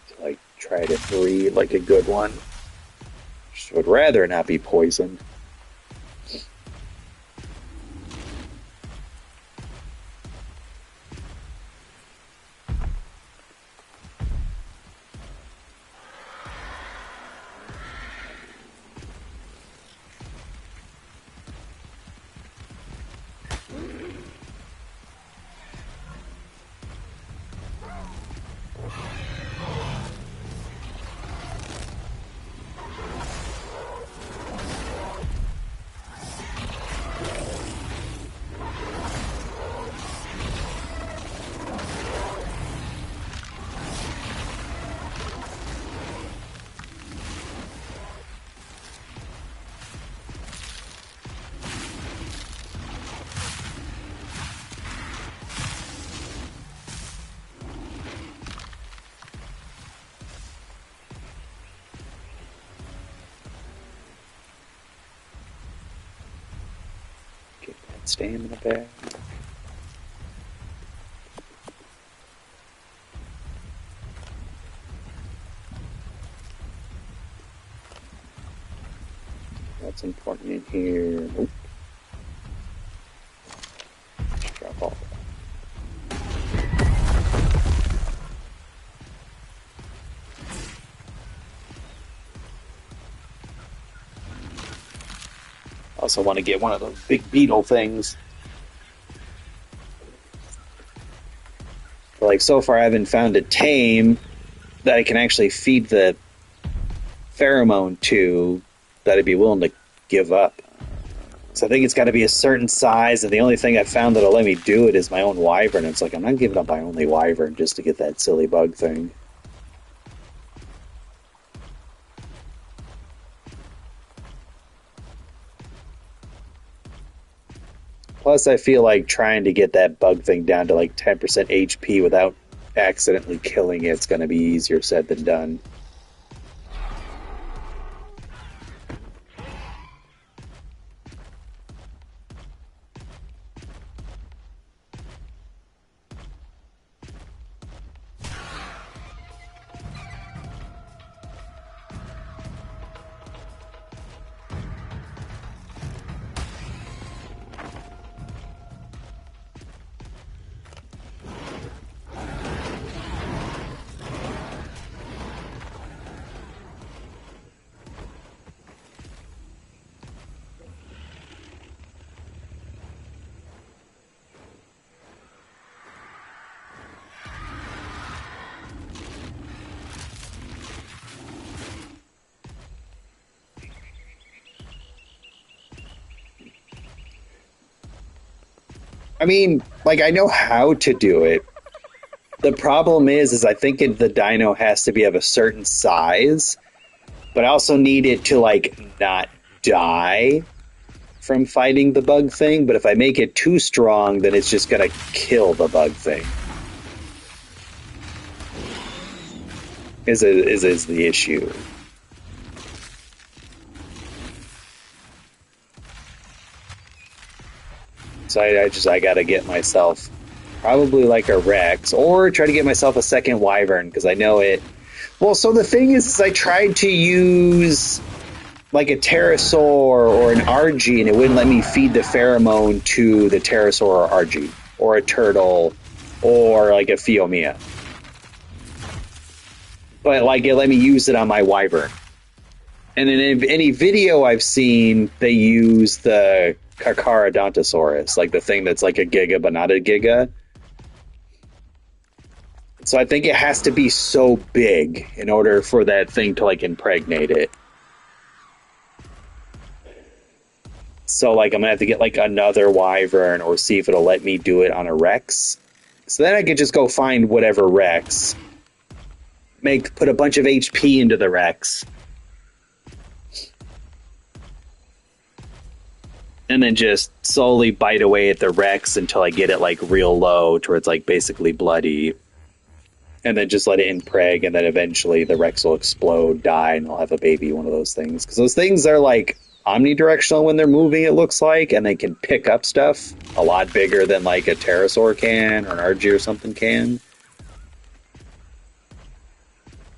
to like try to breed like a good one. Just would rather not be poisoned. Get that stamina back. What's important in here? Nope. Just drop all that. Also want to get one of those big beetle things. But like so far I haven't found a tame that I can actually feed the pheromone to that I'd be willing to give up. So I think it's got to be a certain size, and the only thing I've found that'll let me do it is my own wyvern. It's like, I'm not giving up my only wyvern just to get that silly bug thing. Plus, I feel like trying to get that bug thing down to like 10% HP without accidentally killing it's going to be easier said than done. I mean, like, I know how to do it. The problem is I think the dino has to be of a certain size, but I also need it to, like, not die from fighting the bug thing. But if I make it too strong, then it's just gonna kill the bug thing. Is the issue. So I gotta get myself probably like a Rex, or try to get myself a second Wyvern because I know it. Well, so the thing is I tried to use like a pterosaur or an Argy, and it wouldn't let me feed the pheromone to the pterosaur or Argy, or a turtle, or like a Phiomia. but like it let me use it on my wyvern. And in any video I've seen, they use the Carcharodontosaurus, like the thing that's like a giga but not a giga. So I think it has to be so big in order for that thing to like impregnate it. So like I'm gonna have to get like another wyvern or see if it'll let me do it on a Rex. So then I could just go find whatever Rex, put a bunch of HP into the Rex, and then just slowly bite away at the Rex until I get it like real low to where it's like basically bloody. And then just let it impreg, and then eventually the Rex will explode, die, and I'll have a baby, one of those things. Because those things are like omnidirectional when they're moving, it looks like, and they can pick up stuff a lot bigger than like a pterosaur can or an Argy or something can.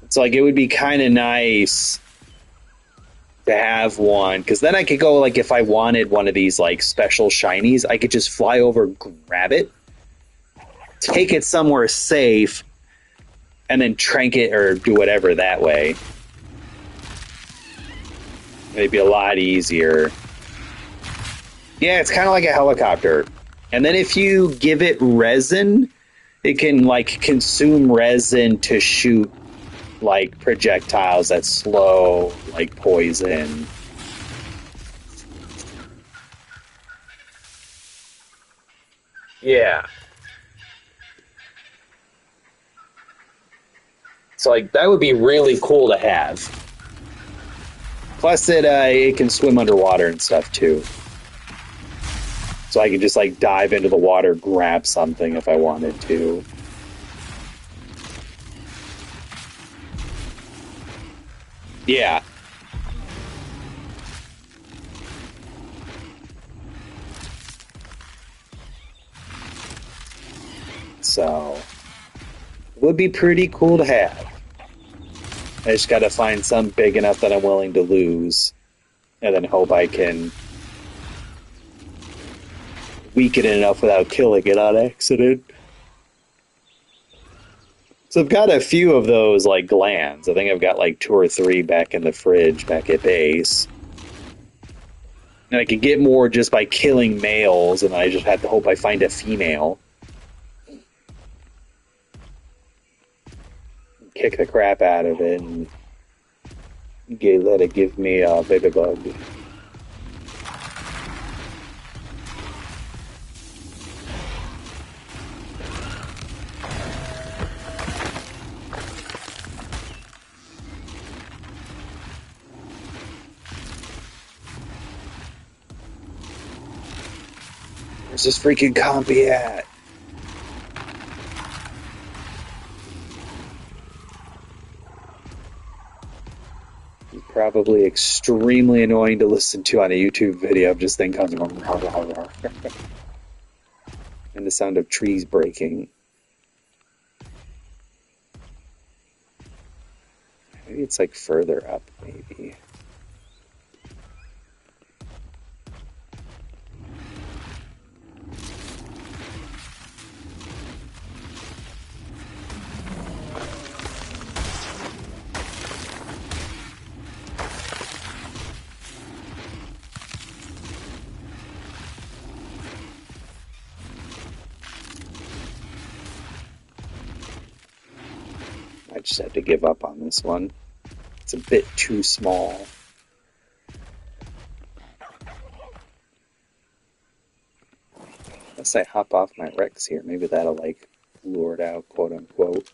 It's like it would be kind of nice to have one, because then I could go like if I wanted one of these like special shinies, I could just fly over, grab it, take it somewhere safe, and then trank it or do whatever that way. It'd be a lot easier. Yeah, it's kind of like a helicopter. And then if you give it resin, it can like consume resin to shoot like projectiles that slow like poison. Yeah. So like that would be really cool to have. Plus it can swim underwater and stuff too. So I can just like dive into the water, grab something if I wanted to. Yeah. So it would be pretty cool to have. I just gotta find some big enough that I'm willing to lose, and then hope I can weaken it enough without killing it on accident. So I've got a few of those like glands. I think I've got like 2 or 3 back in the fridge, back at base. And I could get more just by killing males, and I just have to hope I find a female. Kick the crap out of it and let it give me a baby bug. Where's this freaking compy at? Probably extremely annoying to listen to on a YouTube video of just things going and the sound of trees breaking. Maybe it's like further up, maybe. I just have to give up on this one. It's a bit too small. Unless I hop off my Rex here, maybe that'll like lure it out, quote unquote.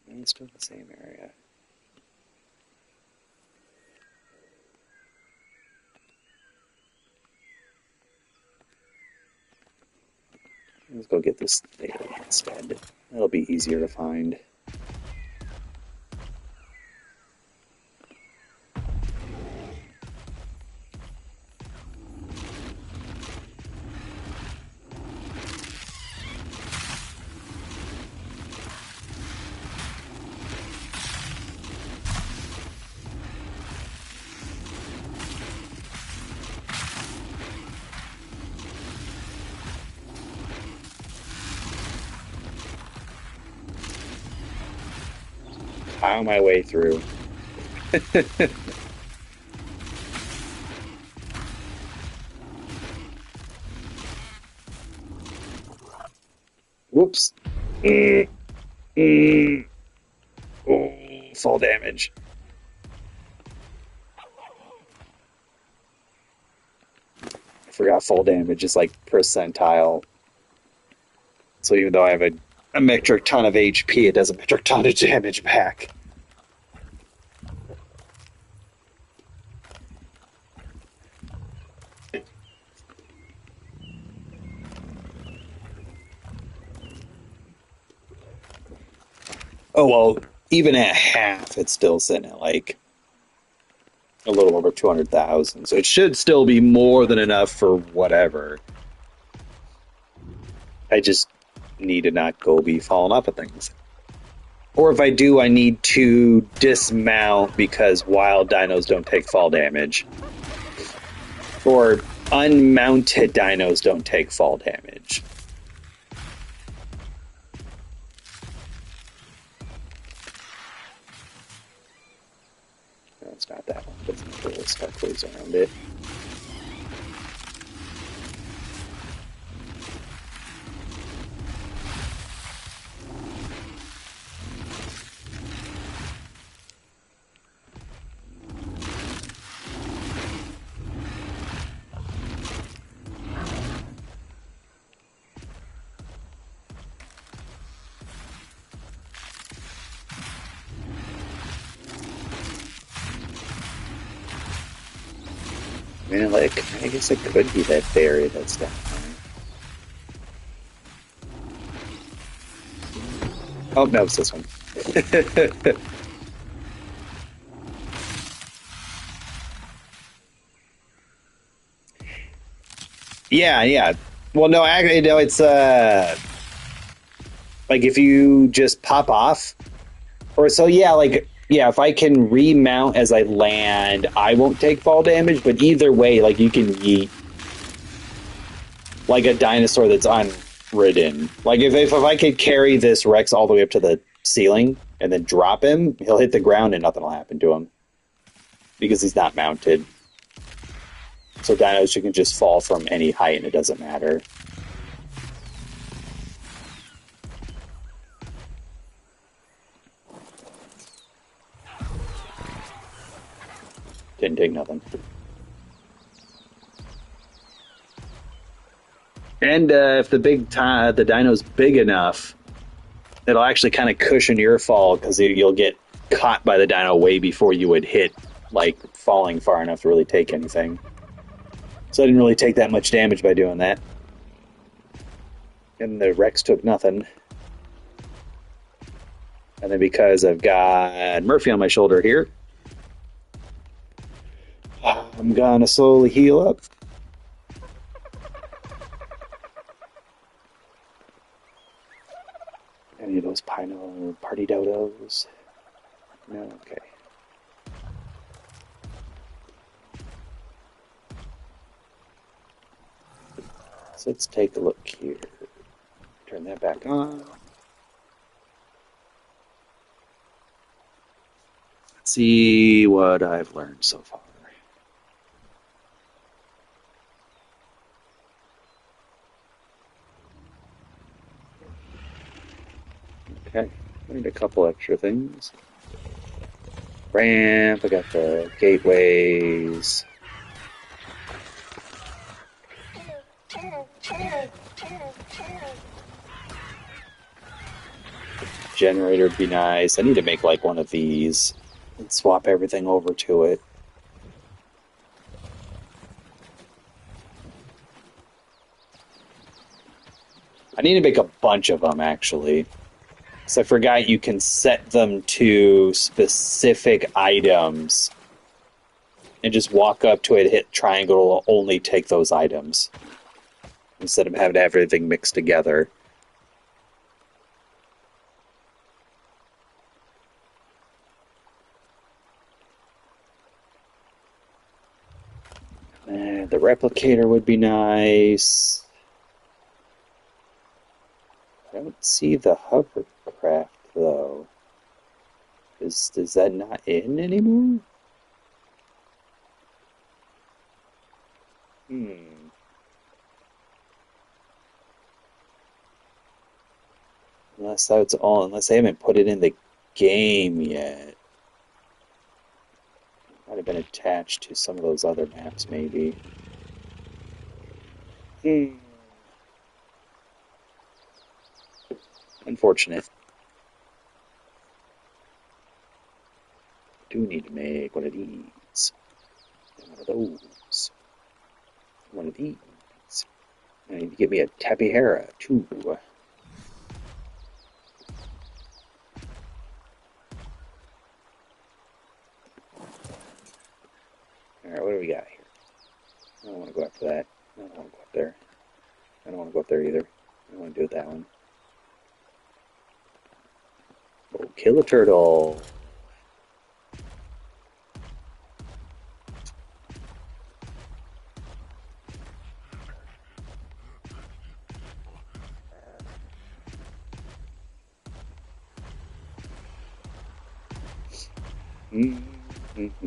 And it's still the same area. Let's go get this there instead. That'll be easier to find. pile my way through. Whoops. Mm, mm. Oh, fall damage. I forgot fall damage is like percentile. So even though I have a metric ton of HP, it does a metric ton of damage back. Oh well, even at half, it's still sitting at like a little over 200,000. So it should still be more than enough for whatever. I just need to not go be falling off of things. Or if I do, I need to dismount because wild dinos don't take fall damage. Or unmounted dinos don't take fall damage. No, it's not that one. It doesn't have little sparklers around it. I mean, like, I guess it could be that berry that's down there. Oh, no, it's this one. Yeah, yeah. Well, no, actually, no, it's like if you just pop off, or so, yeah, like, yeah, if I can remount as I land, I won't take fall damage, but either way, like, you can yeet like a dinosaur that's unridden. Like, if I could carry this Rex all the way up to the ceiling and then drop him, he'll hit the ground and nothing will happen to him because he's not mounted. So dinos, you can just fall from any height and it doesn't matter. Didn't take nothing. And if the dino's big enough, it'll actually kind of cushion your fall because you'll get caught by the dino way before you would hit, like falling far enough to really take anything. So I didn't really take that much damage by doing that. And the Rex took nothing. And then because I've got Murphy on my shoulder here, I'm gonna slowly heal up. Any of those Pino party dodos? No? Okay. So let's take a look here. Turn that back on. Let's see what I've learned so far. Okay, learned a couple extra things. Ramp, I got the gateways. Generator would be nice. I need to make like one of these and swap everything over to it. I need to make a bunch of them actually. So I forgot you can set them to specific items and just walk up to it, hit triangle, it'll only take those items instead of having everything mixed together. The replicator would be nice. I don't see the hovercraft though. Is that not in anymore? Hmm. Unless they haven't put it in the game yet. Might have been attached to some of those other maps, maybe. Hmm. Unfortunate. Do need to make one of these. And one of those. One of these. I need to get me a Tapihara, too. Alright, what do we got here? I don't want to go after that. I don't want to go up there. I don't want to go up there either. I don't want to do it that one. Oh, kill a turtle. Mm-hmm.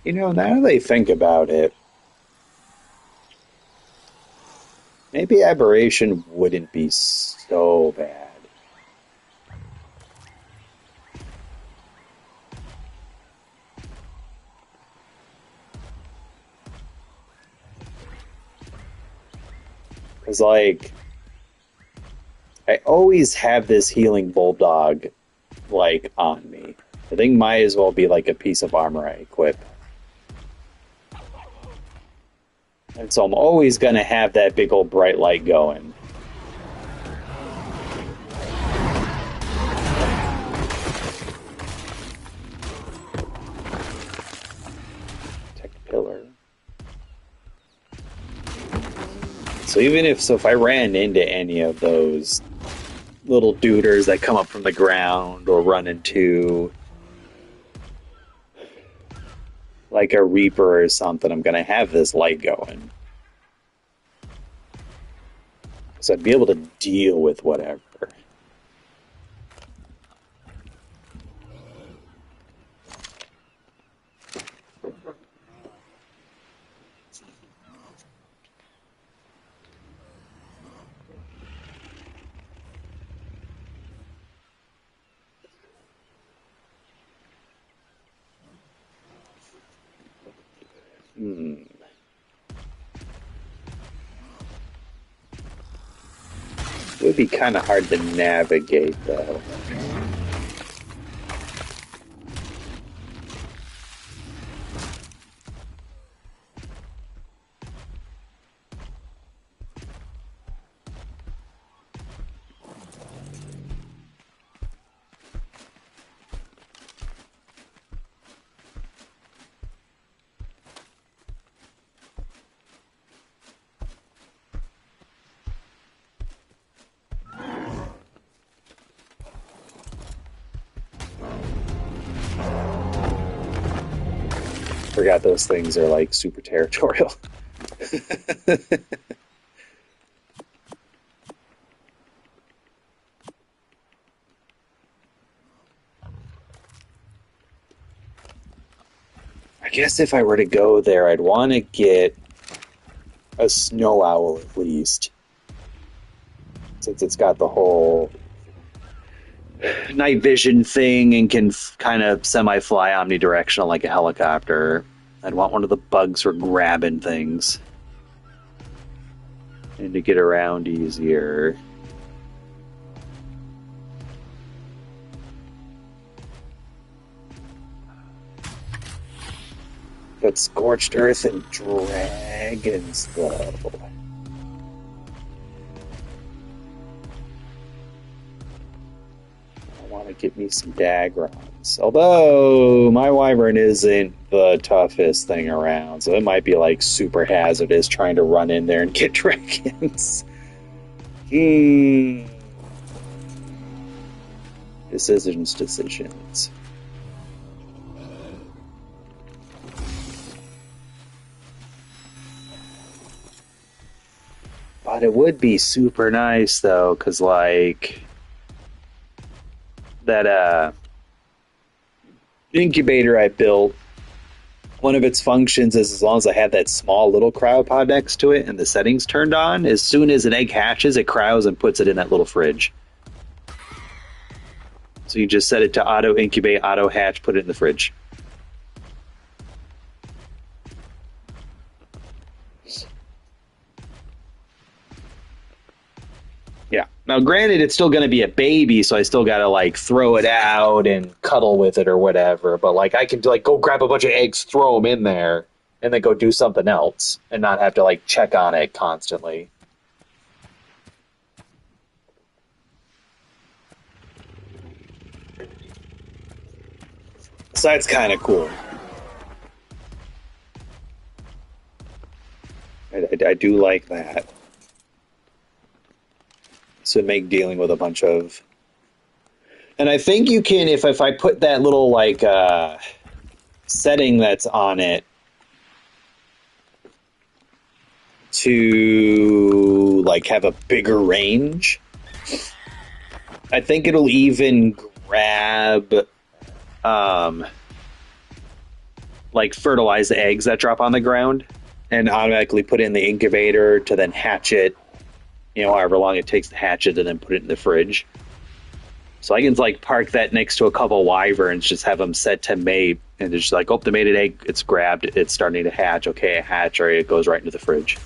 Now that I think about it, maybe Aberration wouldn't be so bad. Because, like, I always have this healing bulldog, like, on me. I think might as well be like a piece of armor I equip. And so I'm always going to have that big old bright light going. Tech pillar. So even if I ran into any of those little duders that come up from the ground or run into like a Reaper or something, I'm gonna have this light going. So I'd be able to deal with whatever. Hmm. It would be kind of hard to navigate, though. Forgot those things are like super territorial. I guess if I were to go there, I'd want to get a snow owl at least, since it's got the whole night vision thing and can kind of semi fly omnidirectional like a helicopter. I'd want one of the bugs for grabbing things and to get around easier. But Scorched Earth and Dragons, though. I want to get me some Dagrons. Although, my Wyvern isn't the toughest thing around, so it might be like super hazardous trying to run in there and get dragons. Decisions. But it would be super nice though, because like that incubator I built, one of its functions is as long as I have that small little cryopod next to it and the settings turned on, as soon as an egg hatches, it cryos and puts it in that little fridge. So you just set it to auto incubate, auto hatch, put it in the fridge. Yeah. Now, granted, it's still going to be a baby, so I still got to like throw it out and cuddle with it or whatever. But like, I can like go grab a bunch of eggs, throw them in there, and then go do something else, and not have to like check on it constantly. So that's kind of cool. I do like that. So make dealing with a bunch of, and I think you can if I put that little like setting that's on it to like have a bigger range. I think it'll even grab like fertilize the eggs that drop on the ground and automatically put it in the incubator to then hatch it, you know, however long it takes to hatch it and then put it in the fridge. So I can like park that next to a couple wyverns, just have them set to mate, and it's just like, oh, the mated egg, it's grabbed, it's starting to hatch. Okay, it hatch, or it goes right into the fridge.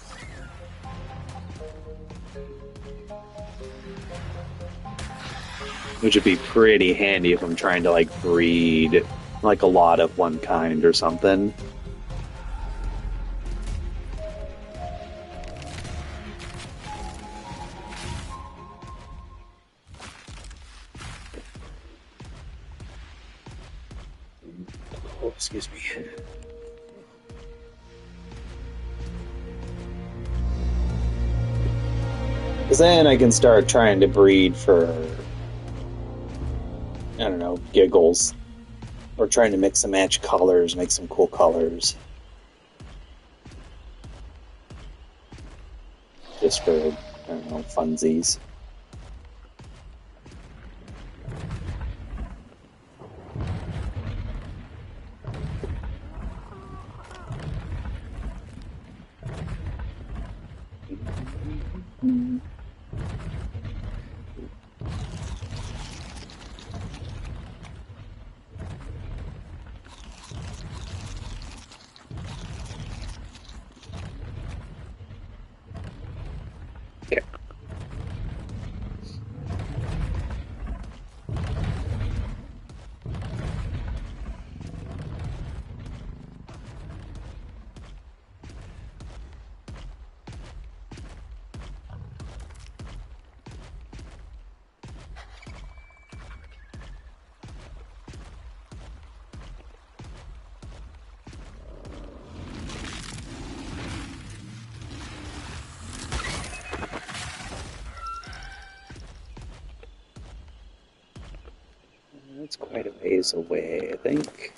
Which would be pretty handy if I'm trying to like breed like a lot of one kind or something. Oh, excuse me. Because then I can start trying to breed for, I don't know, giggles. Or trying to mix and match colors, make some cool colors. Just for, I don't know, funsies. Okay. That's quite a ways away, I think.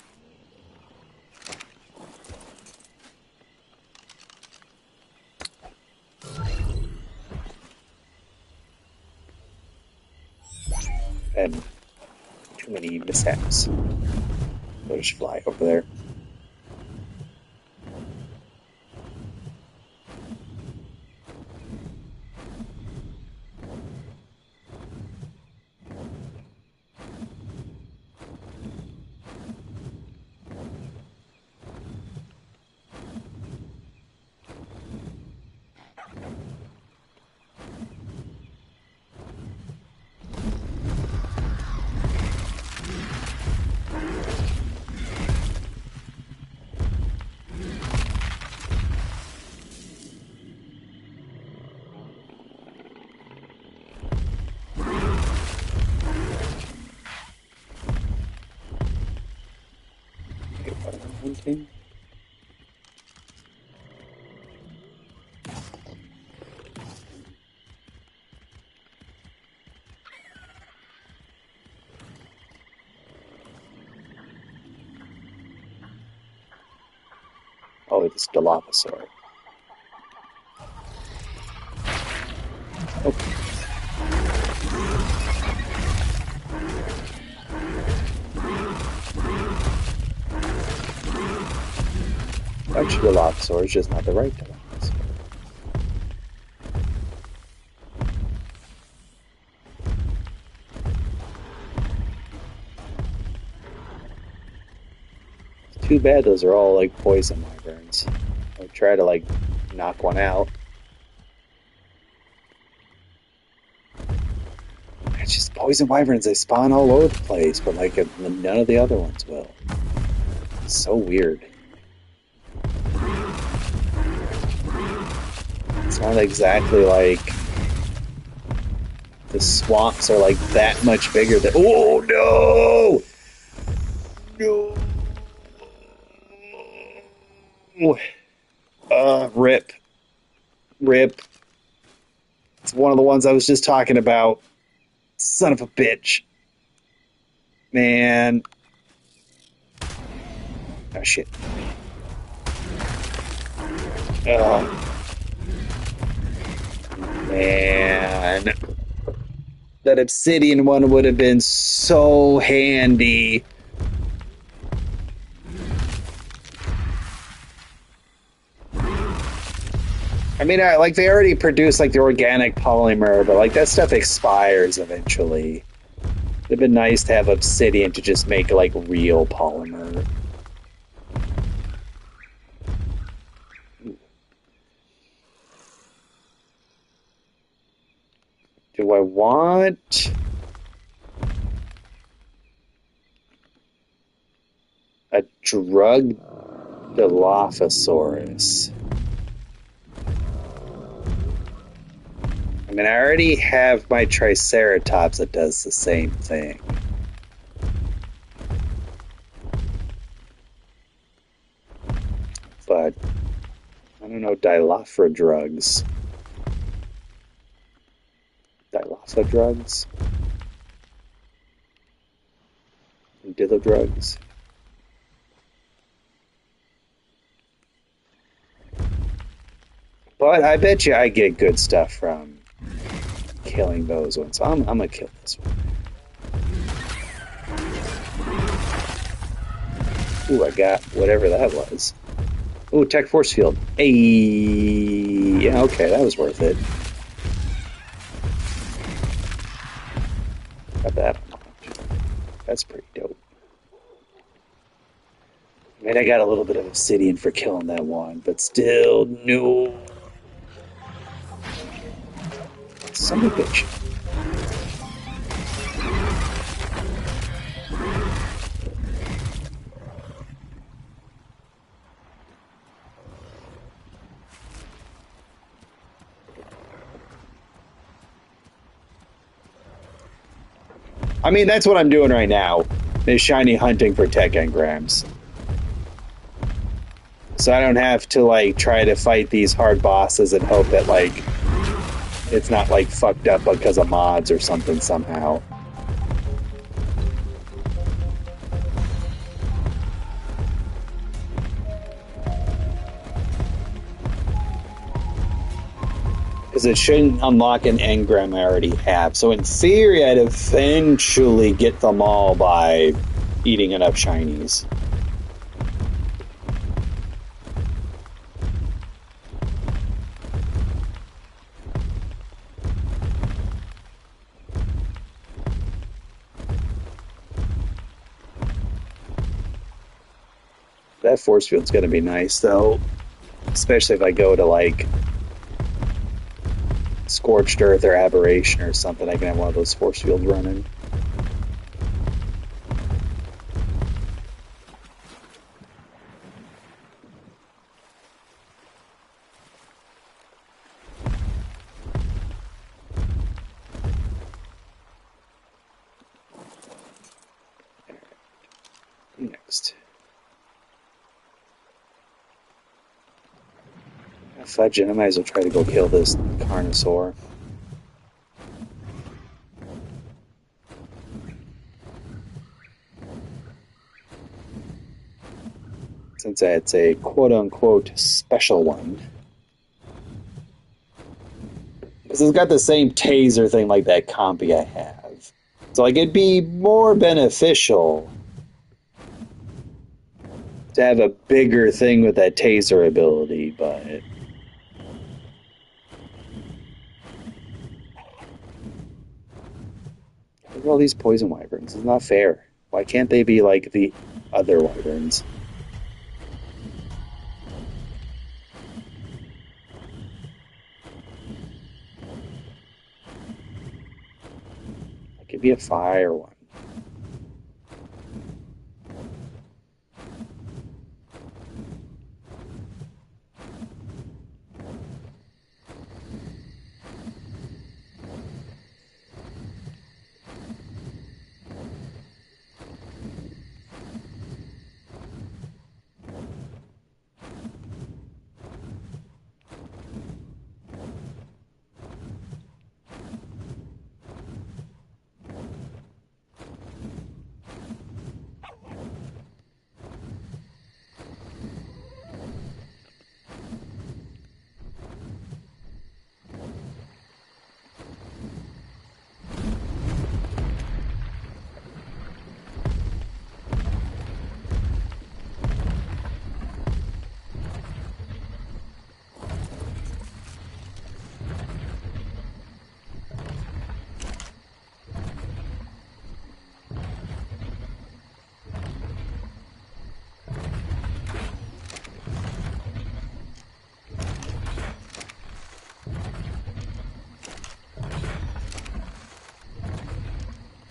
And too many mishaps. I'll just fly over there. Hunting. Oh, it's Dilophosaur. Okay. Bunch of Dilophosaurs, just not the right Dilophosaur. It's too bad those are all like poison wyverns. I try to like knock one out. It's just poison wyverns, they spawn all over the place, but like none of the other ones will. It's so weird. It's not exactly like the swamps are like that much bigger than. Oh no! No! Rip. Rip. It's one of the ones I was just talking about. Son of a bitch. Man. Oh shit. Oh. Man. That obsidian one would have been so handy. I mean, like they already produce like the organic polymer, but like that stuff expires eventually. It'd been nice to have obsidian to just make like real polymer. Do I want a drug Dilophosaurus? I mean, I already have my Triceratops that does the same thing. But I don't know, Dilophosaur drugs. So drugs and dillo drugs. But I bet you I get good stuff from killing those ones. So I'm gonna kill this one. Ooh, I got whatever that was. Ooh, tech force field. Hey, yeah, okay, that was worth it. Got that unlocked. That's pretty dope. I mean, I got a little bit of obsidian for killing that one, but still, no. Son of a bitch. I mean, that's what I'm doing right now. Is shiny hunting for tech engrams. So I don't have to like try to fight these hard bosses and hope that like it's not like fucked up because of mods or something somehow. Because it shouldn't unlock an engram I already have. So in theory, I'd eventually get them all by eating enough shinies. That force field's going to be nice, though. Especially if I go to, like, Scorched Earth or Aberration or something. I can have one of those force fields running. Next. Fudge it, I might as well try to go kill this Carnosaur. Since it's a quote-unquote special one. Because it's got the same taser thing like that compy I have. So like it'd be more beneficial to have a bigger thing with that taser ability, but look at all these poison wyverns. It's not fair. Why can't they be like the other wyverns? Like, give me a fire one.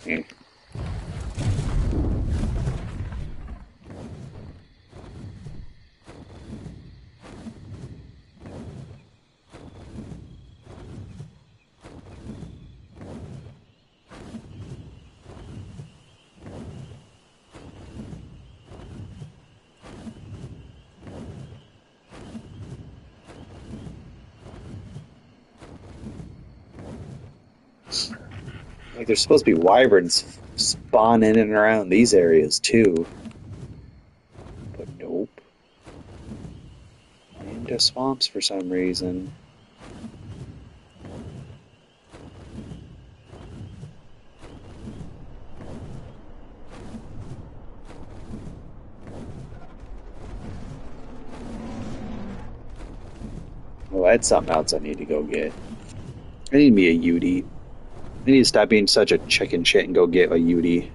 Hmm. Like there's supposed to be wyverns spawn in and around these areas too, but nope. Into swamps for some reason. Oh, that's something else I need to go get. I need me a Yudi. I need to stop being such a chicken shit and go get a Yudi.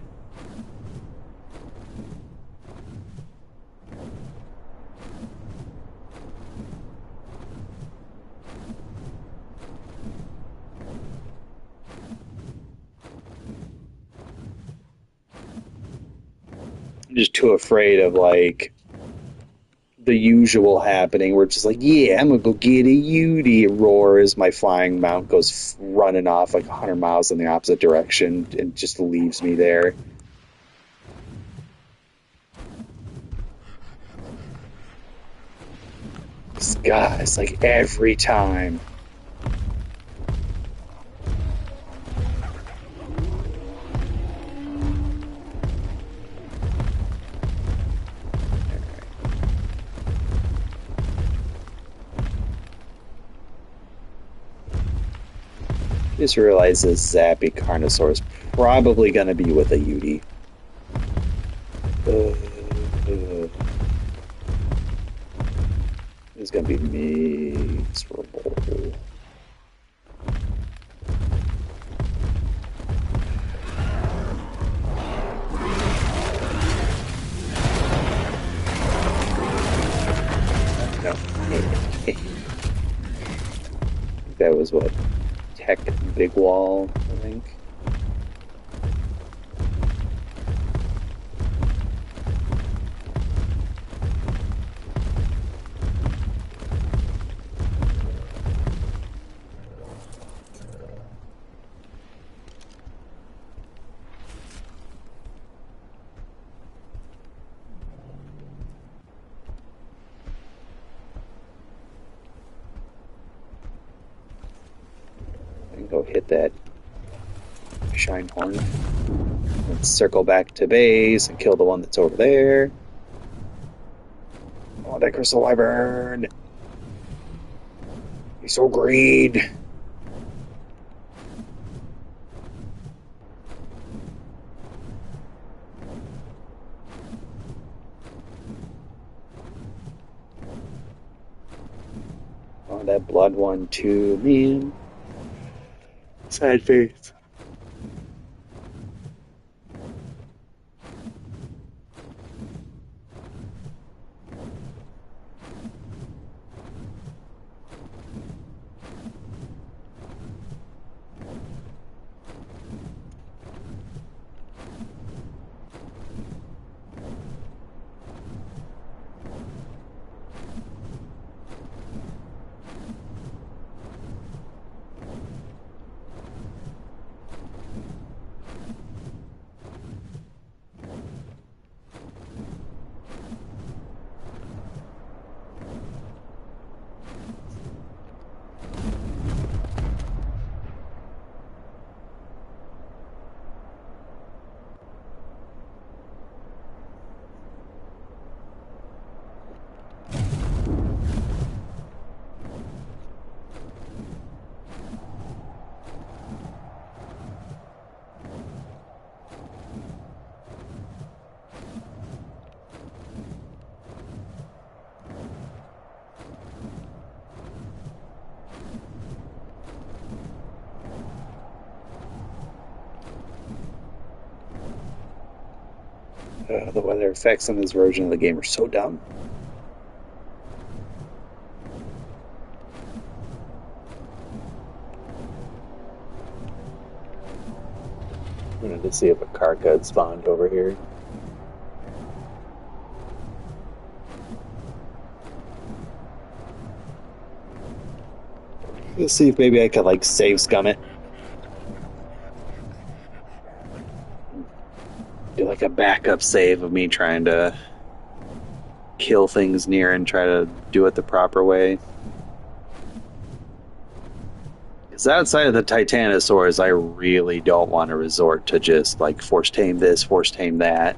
I'm just too afraid of like the usual happening where it's just like, yeah, I'm gonna go get a Yudi. It roars. My flying mount goes running off like 100 miles in the opposite direction and just leaves me there. God, it's like every time. Just realized this Zappy Carnosaur is probably going to be with a Yudi. It's going to be miserable. No. That was what? Tech Big Wall, I think. I can go hit that Shine Horn. Let's circle back to base and kill the one that's over there. Oh, that Crystal Wyvern! He's so green! Oh, that blood one too, man. Sad face. The weather effects on this version of the game are so dumb. I wanted to see if a Karka had spawned over here. Let's see if maybe I could like save scum it. Do like a backup save of me trying to kill things near and try to do it the proper way. Because outside of the Titanosaurs, I really don't want to resort to just like force tame this, force tame that.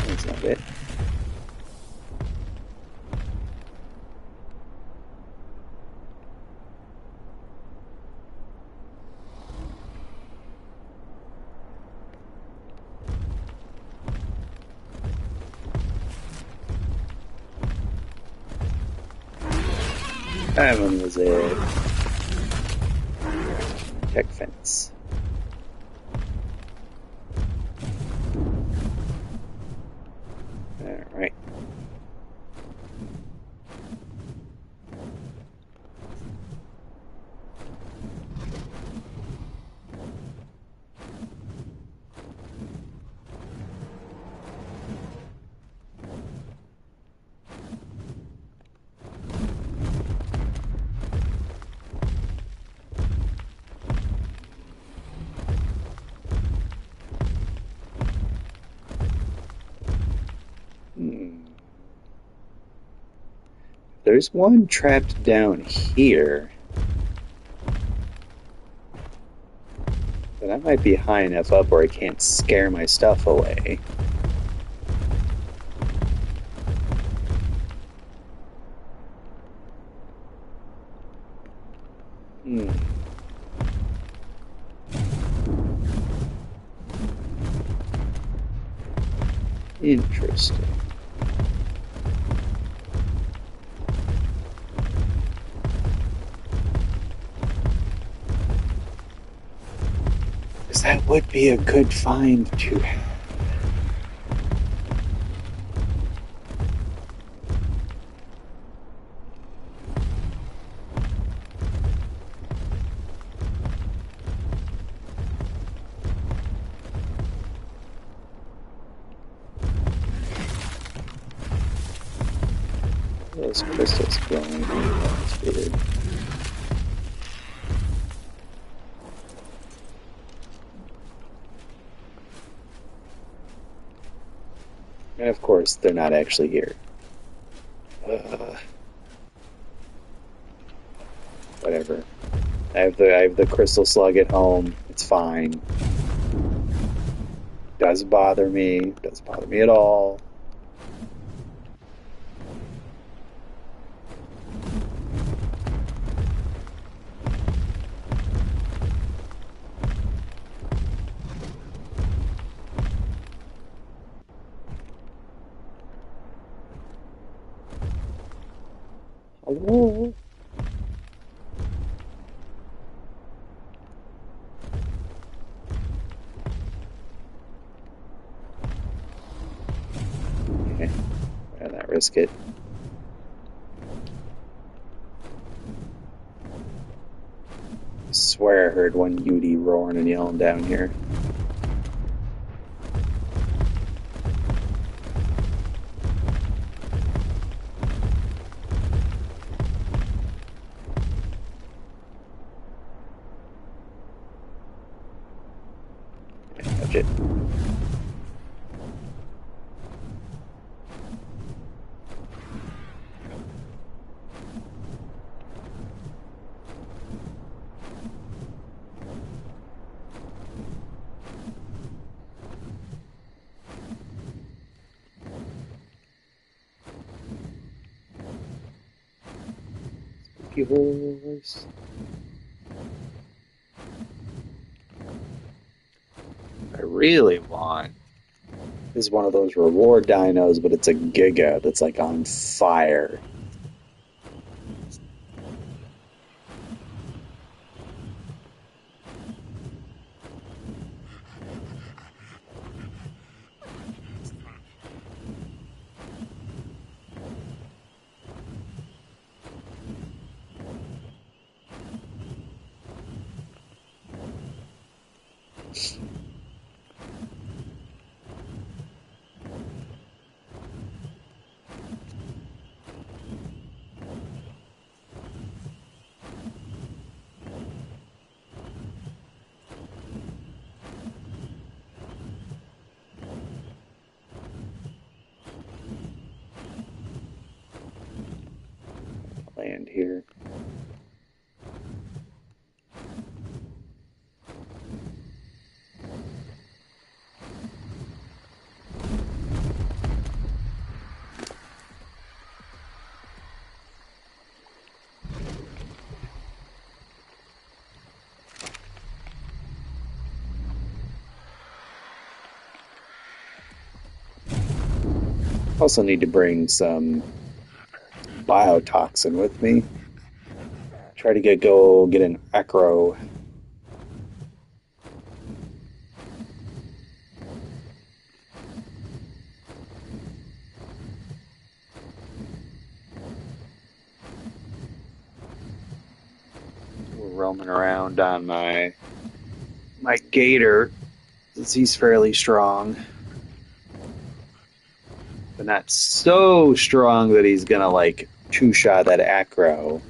That's not it. That one was it. Check fence. Alright. There's one trapped down here. But I might be high enough up where I can't scare my stuff away. Hmm. Interesting. Because that would be a good find to have. Those crystals glowing. That's weird. And of course, they're not actually here. Whatever. I have the crystal slug at home. It's fine. Doesn't bother me. Doesn't bother me at all. Hello? Okay. Rather not risk it. I swear I heard one Yudi roaring and yelling down here. Can't touch it. Monkey horse. I really want is one of those reward dinos, but it's a Giga that's like on fire. Land here. Also need to bring some biotoxin with me. Try to get an acro. We're roaming around on my gator, since he's fairly strong, but not so strong that he's gonna like two shot that acro.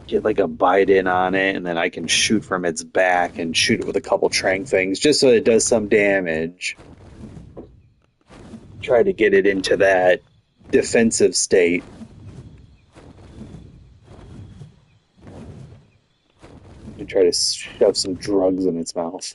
Get like a bite in on it, and then I can shoot from its back and shoot it with a couple trank things just so it does some damage. Try to get it into that defensive state. And try to shove some drugs in its mouth.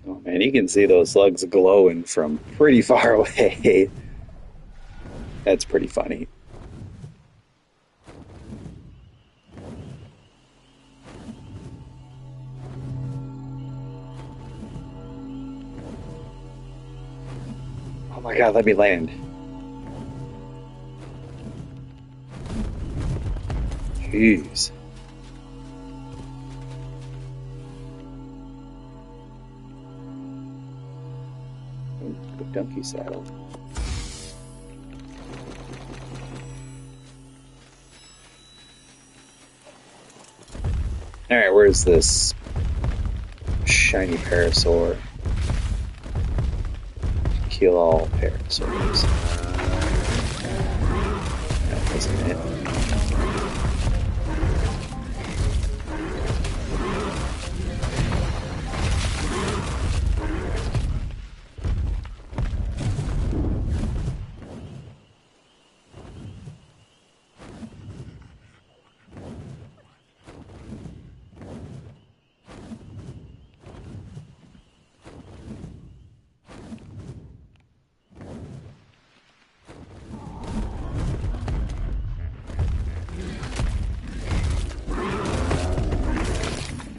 Oh man, you can see those slugs glowing from pretty far away. That's pretty funny. Oh my god, let me land. Jeez. The donkey saddle. Alright, where's this shiny parasaur? kill all parasaurs. That wasn't it.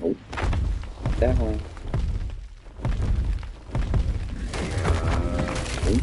Nope, not that one. Nope.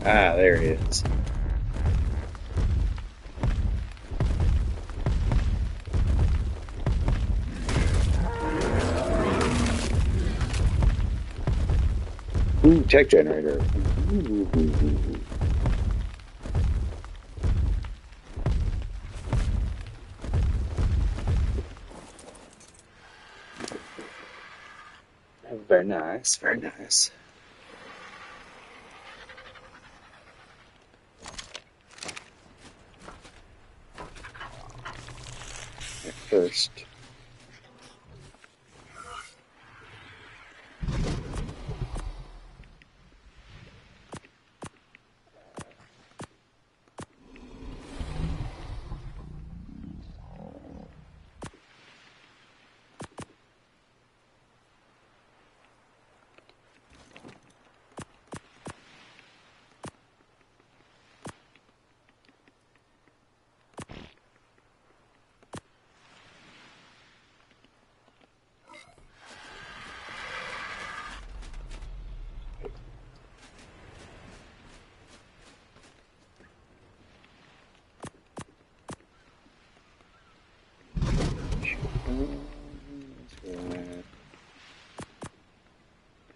Ah, there it is. Ooh, tech generator. Ooh. Very nice, very nice. At first.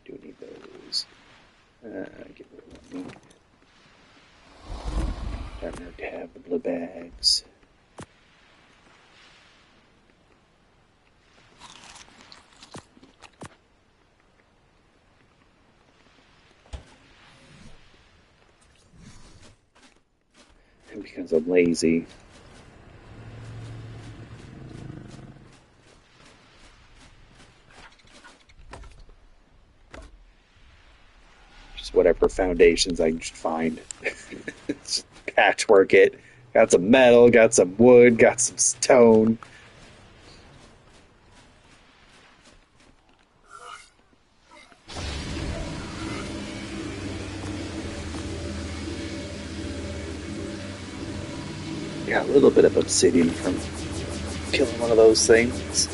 Do need those. Get rid of me. Don't have to have the blue bags. And because I'm lazy. Just whatever foundations I can just find. Just patchwork it. Got some metal, got some wood, got some stone. Got a little bit of obsidian from killing one of those things.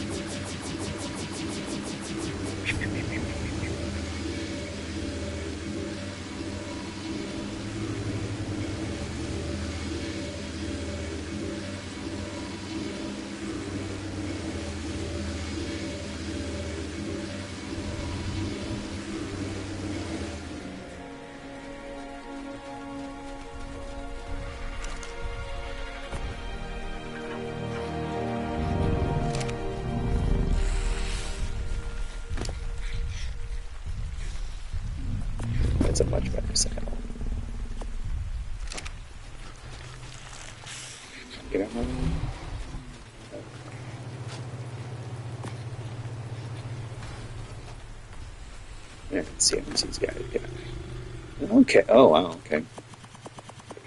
That's a much better saddle. Get out my way. Yeah, I can see him. He's got it. Yeah. Okay. Oh, wow. Okay.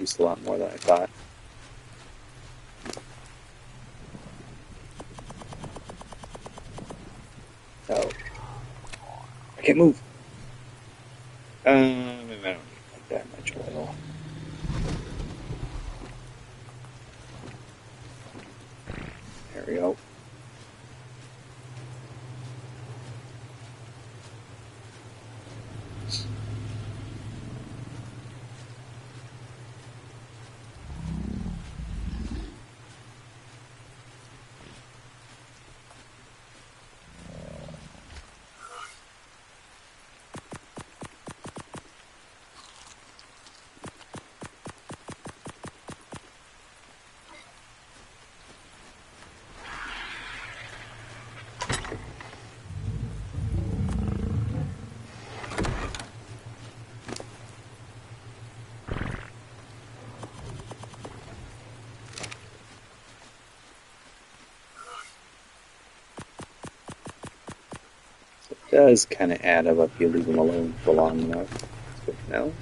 Used a lot more than I thought. Oh, I can't move. I don't need like that much oil. does kind of add up if you leave them alone for long enough. That's good to know.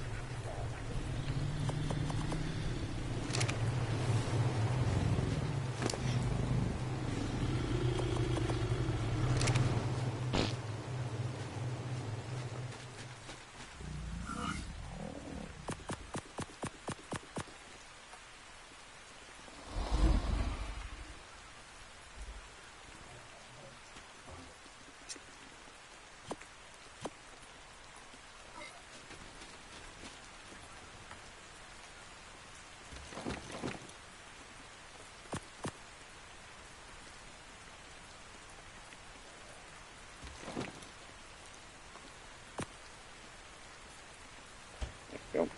There we go.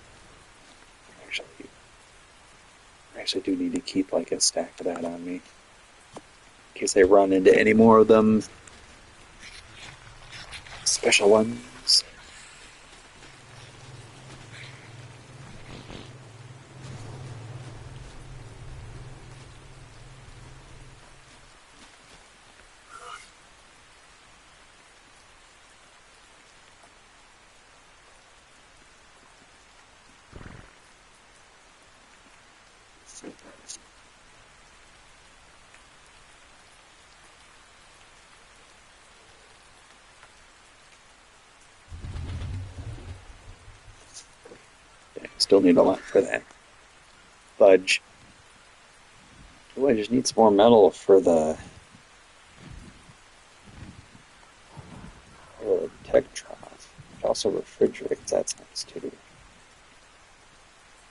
Actually, I actually do need to keep like a stack of that on me in case I run into any more of them special ones. Still need a lot for that fudge. Oh, I just need some more metal for the tech trough. It also refrigerates. That's nice too.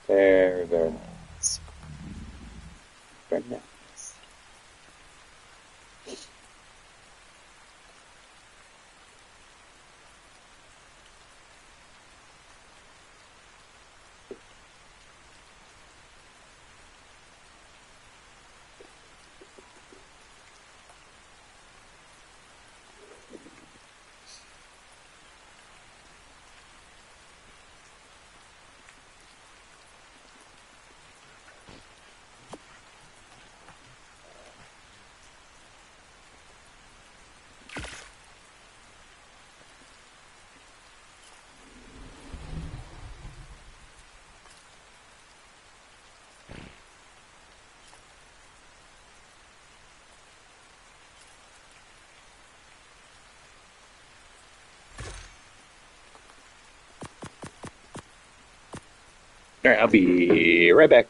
Very, very nice. Very nice. All right, I'll be right back.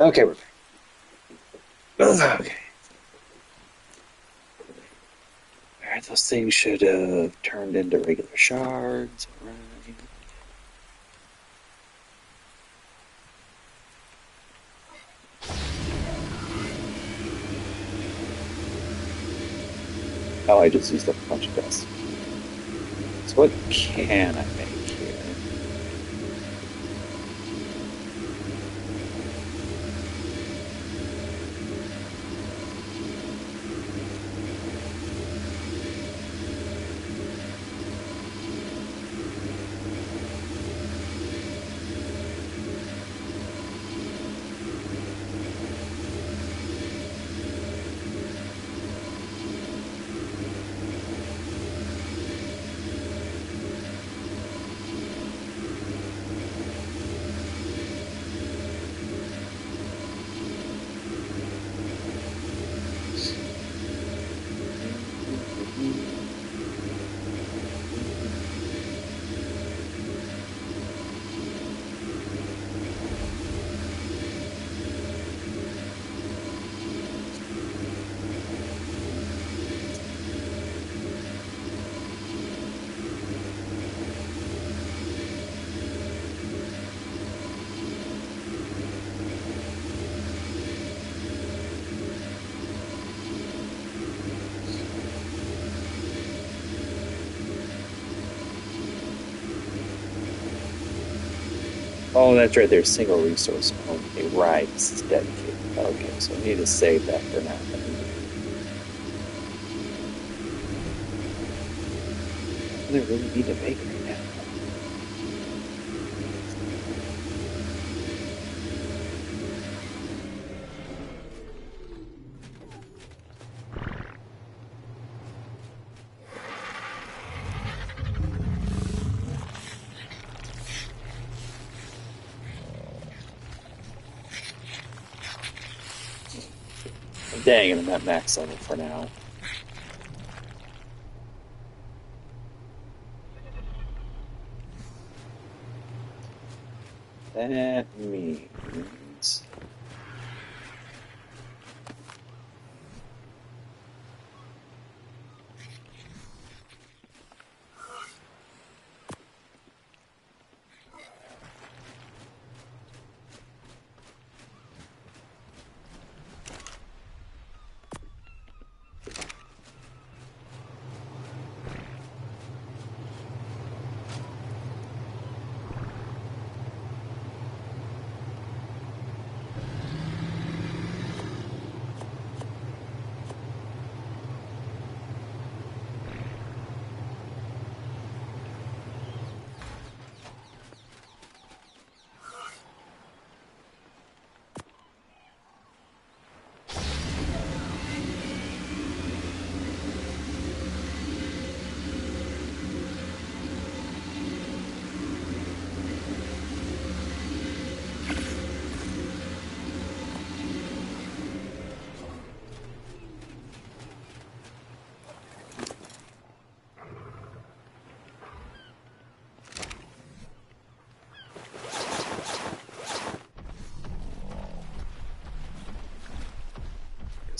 Okay, we're back. Okay. All right, those things should have turned into regular shards. Right. Oh, I just used up a bunch of dust. So what can I make here? Oh, that's right. There's single resource only. Right. This is dedicated. Okay, so I need to save that for now. What do I really need to make right now? Dang it, I'm at max level for now. That means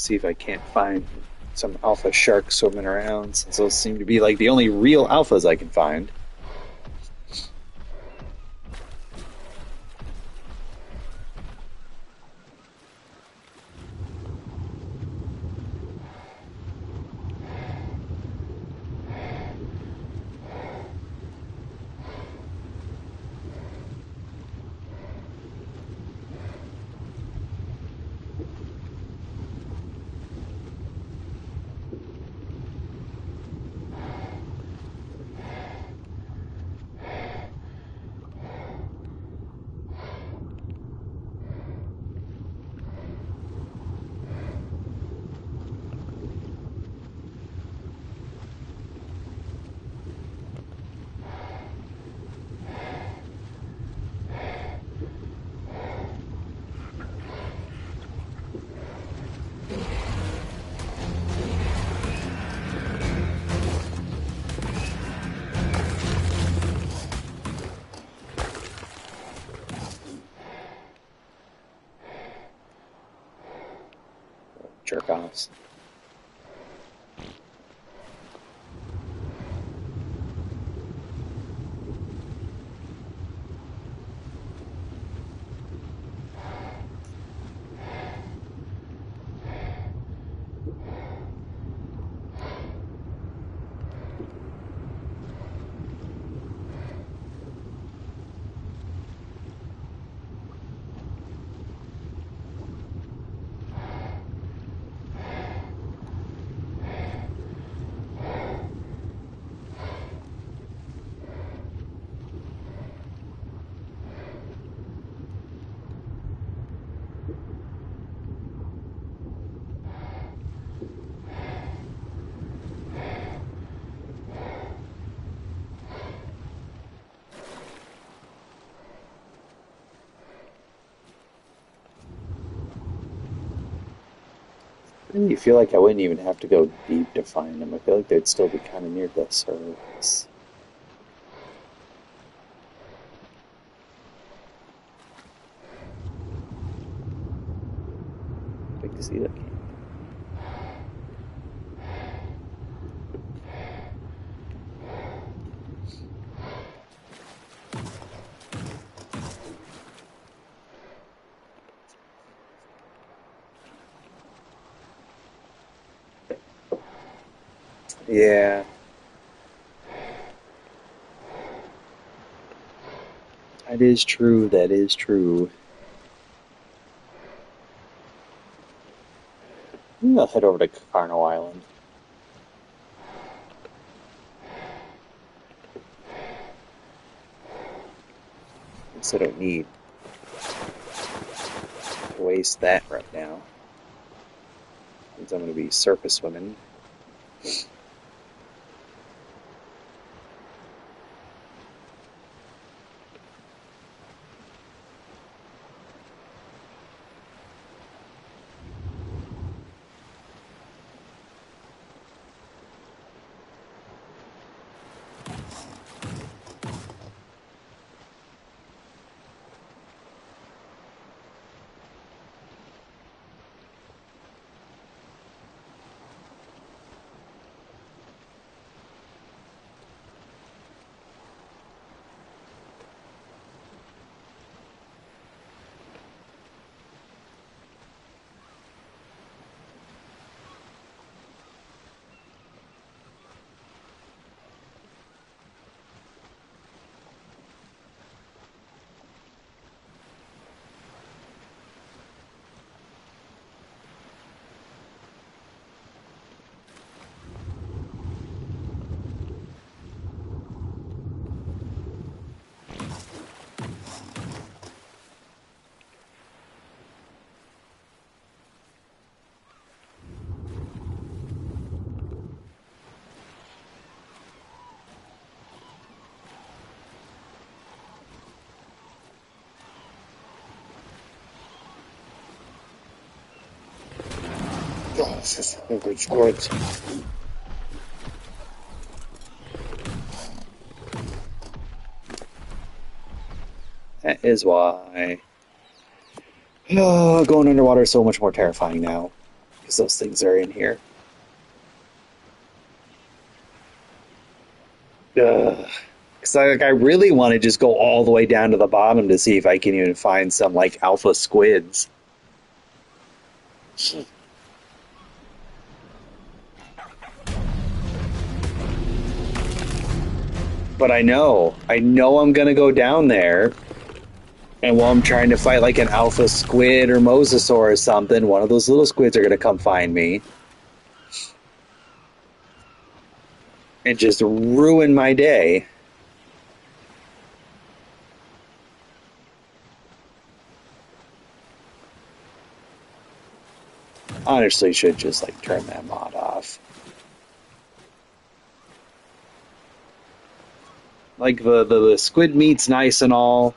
see if I can't find some alpha sharks swimming around, since those seem to be like the only real alphas I can find. Jerk offs. You feel like I wouldn't even have to go deep to find them. I feel like they'd still be kind of near the surface. Like to see that. Yeah, That is true. That is true. Maybe I'll head over to Carno Island. Guess I don't need to waste that right now. Means I'm going to be surface swimming. Oh, this is a good squid. That is why going underwater is so much more terrifying now. Because those things are in here. Because I really want to just go all the way down to the bottom to see if I can even find some like alpha squids. But I know I'm gonna go down there, and while I'm trying to fight like an alpha squid or mosasaur or something, one of those little squids are gonna come find me and just ruin my day. Honestly, should just like turn that mod off. Like the squid meat's nice and all.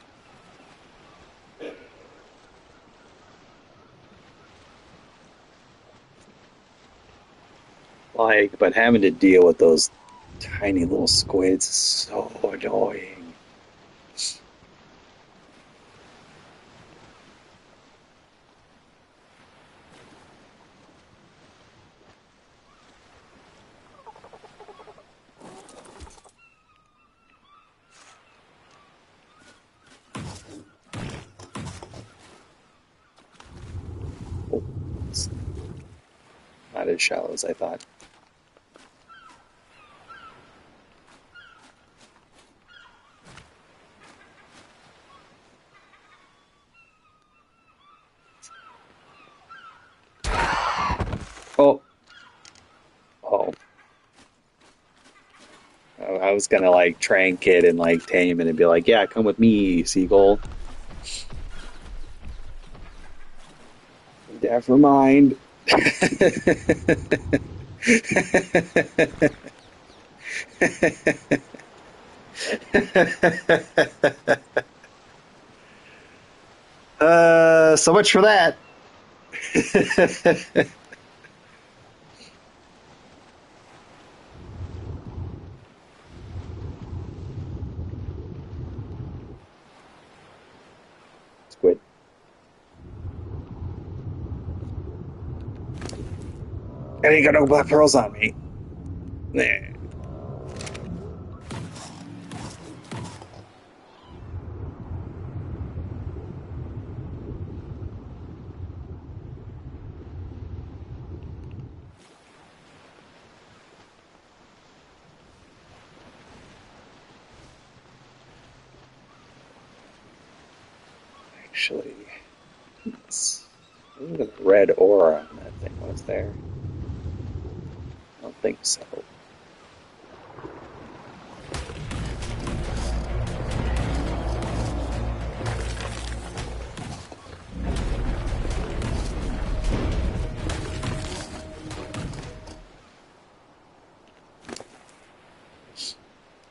Like, but having to deal with those tiny little squids is so annoying. Oh, it's not as shallow as I thought. Oh, oh. I was gonna like trank it and like tame it and be like, yeah, come with me, seagull. Never mind. So much for that. Squid. I ain't got no black pearls on me. Nah. actually. Look at the red aura on that thing was there. I don't think so.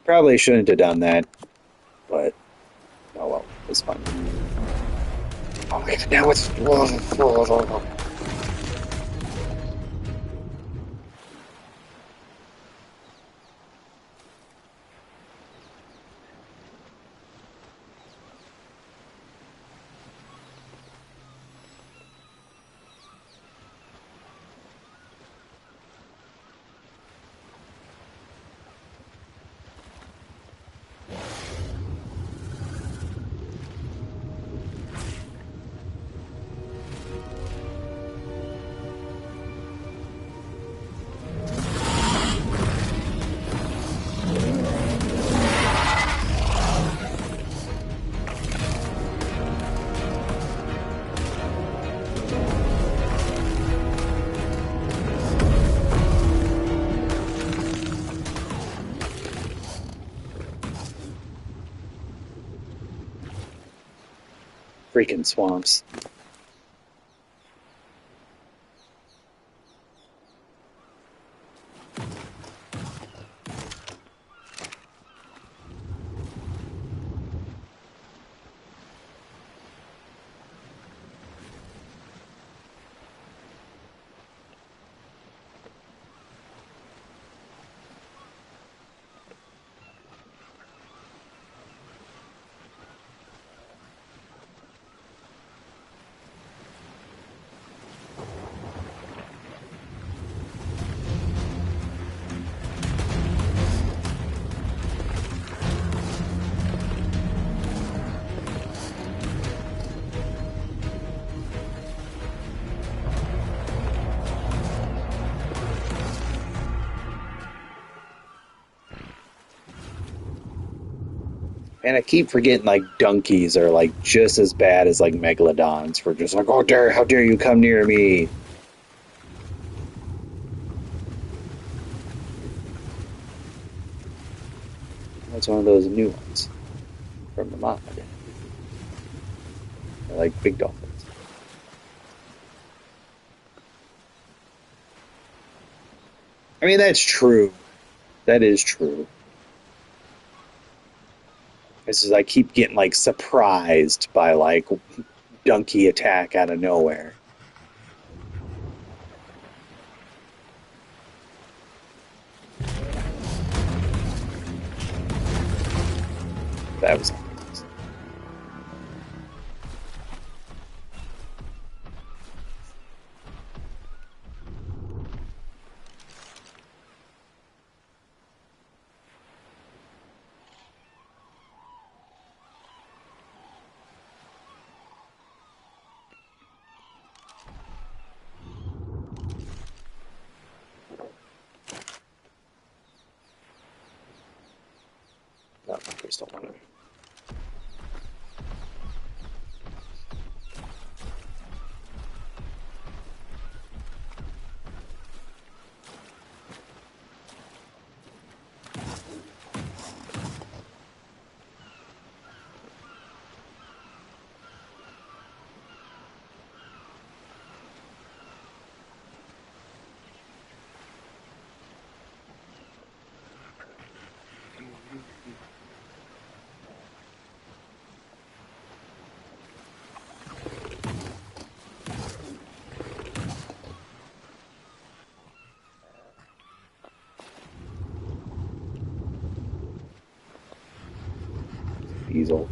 Probably shouldn't have done that, but oh well, it's fun. Oh my god, now it's. Freaking swamps. And I keep forgetting like donkeys are like just as bad as like megalodons for just like, oh dare how dare you come near me. That's one of those new ones from the mod. They're like big dolphins. I mean that's true. That is true. It's just I keep getting like surprised by like donkey attack out of nowhere. That was not my crystal one. Diesel.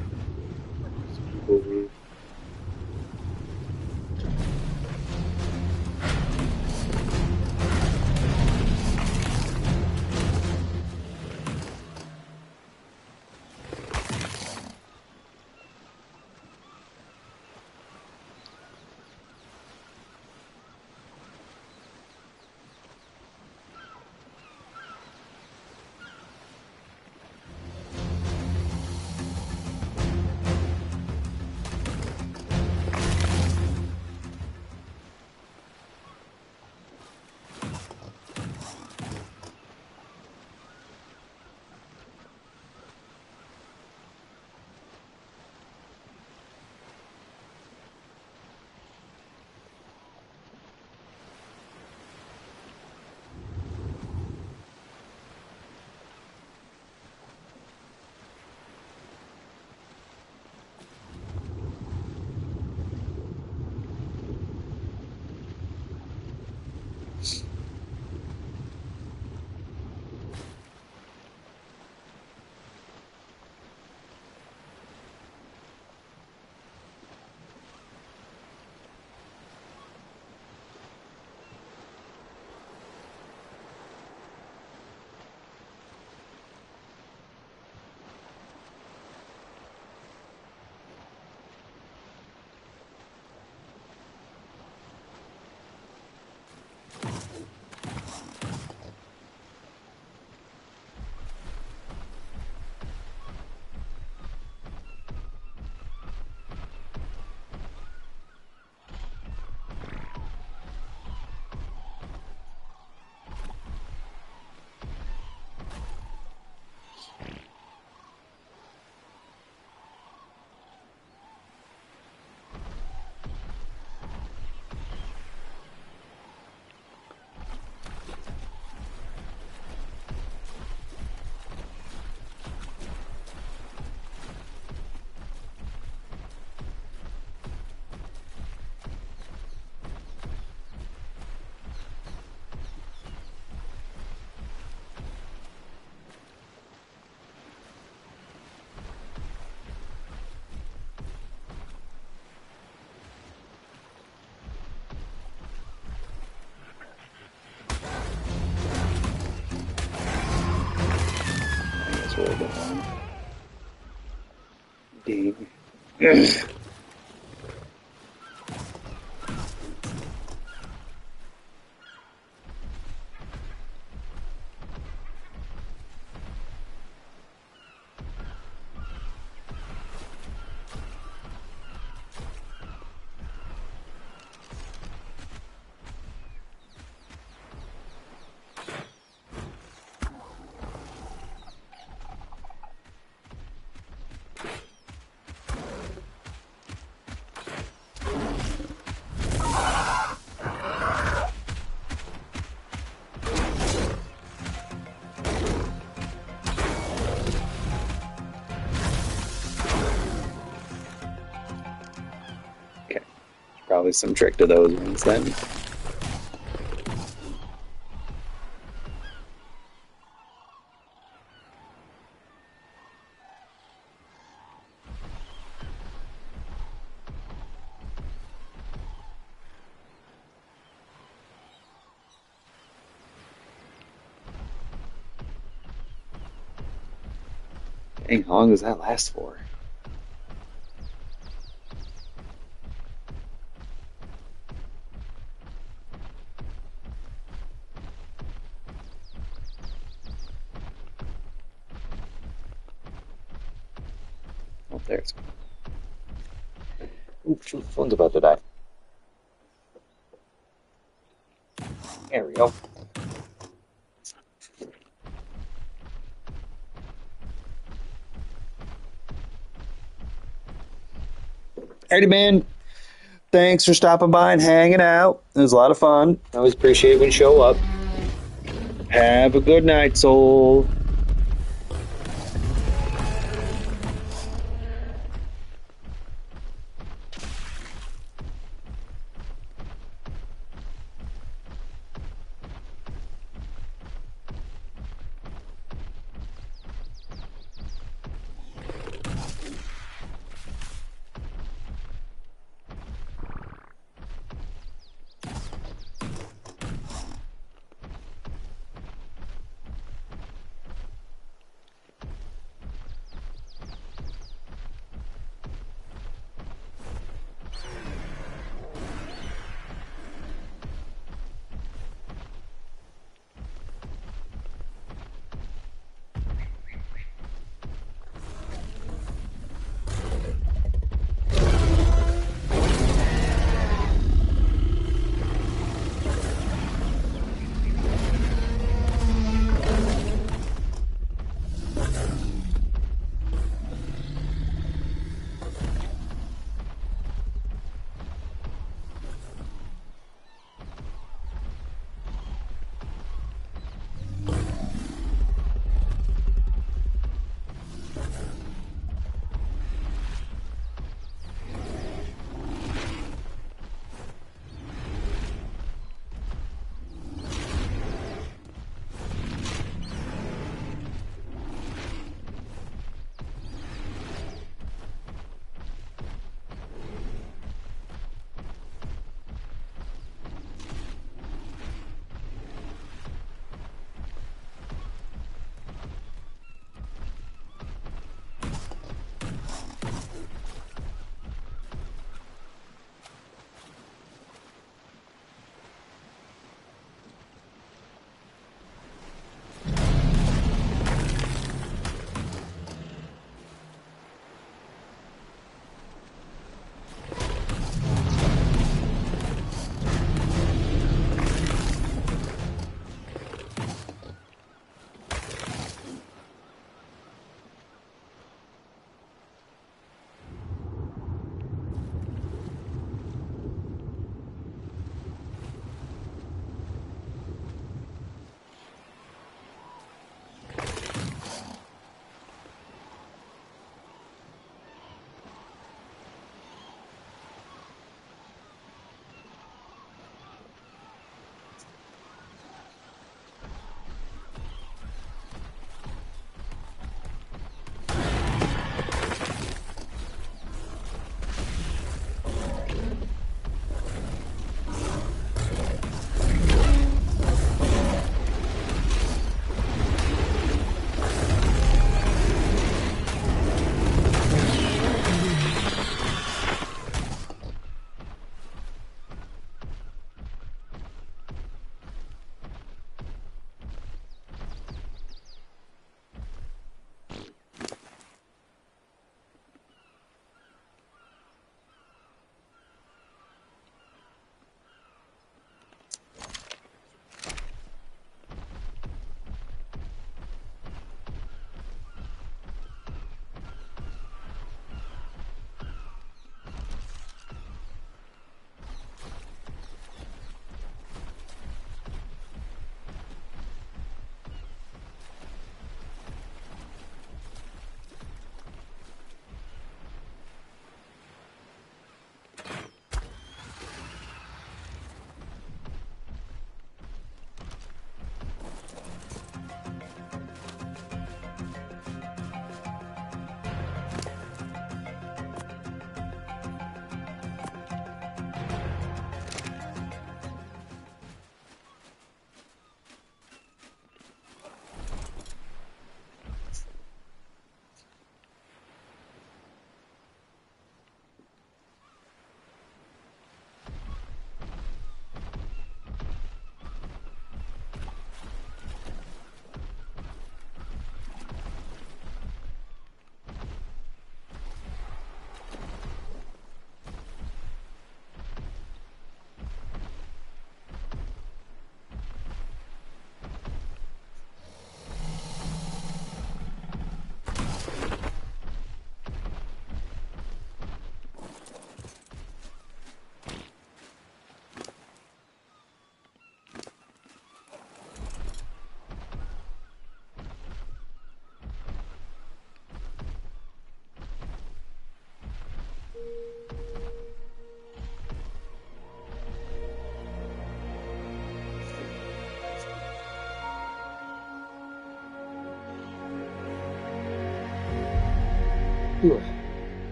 really good one. Dig. Okay, probably some trick to those ones then. Dang, how long does that last for? Oh, there's one. Ooh, shoot, phone's about to die. There we go. Alrighty, man. Thanks for stopping by and hanging out. It was a lot of fun. I always appreciate when you show up. Have a good night, soul.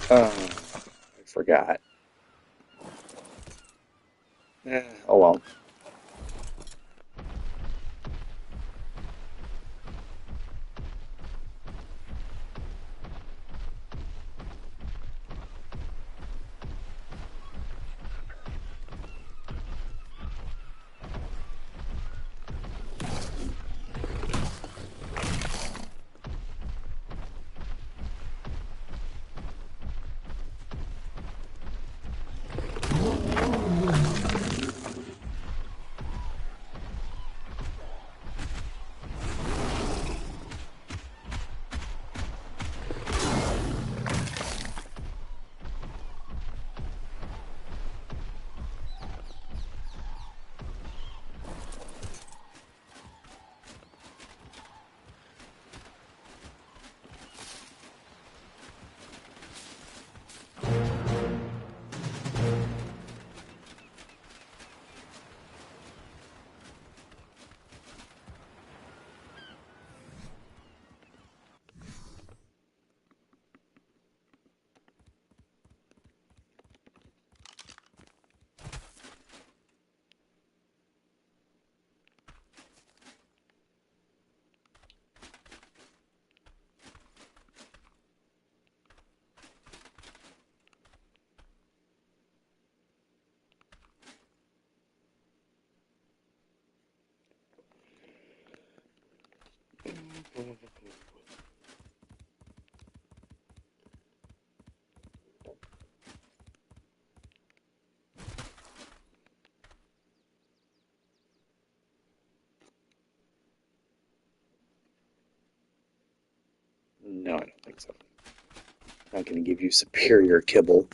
I forgot. Oh well. No, I don't think so. I'm not going to give you superior kibble.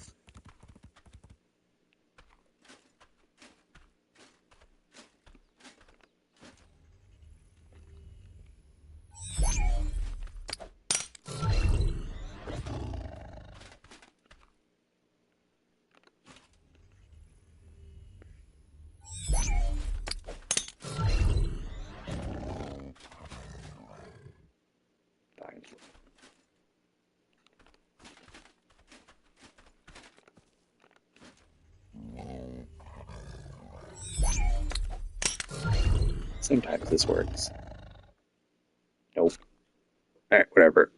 Fine. Sometimes this works. Nope. All right, whatever.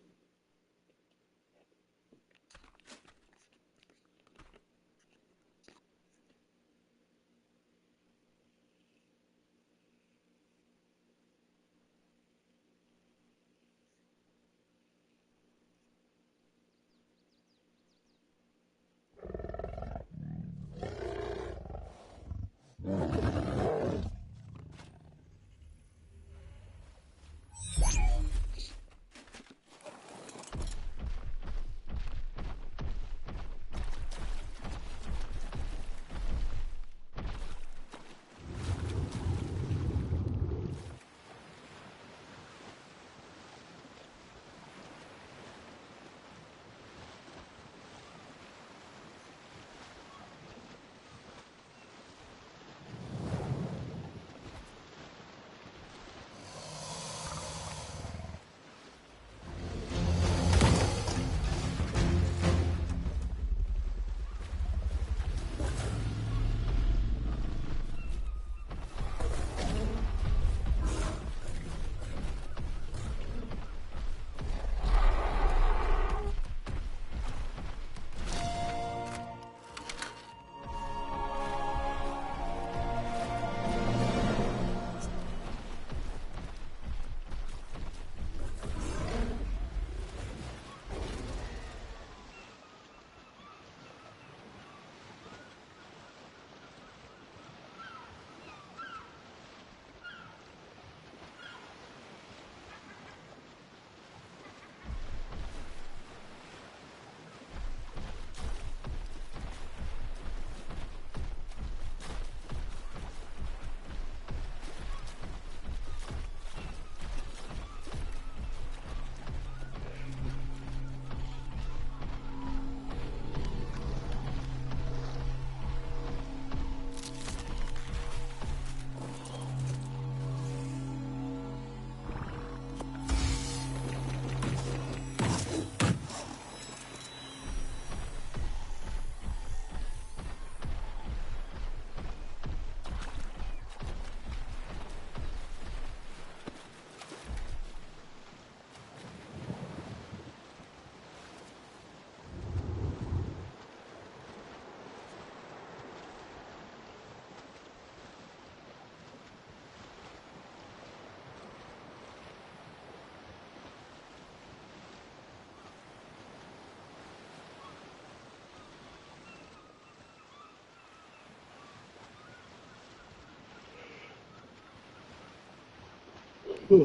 Should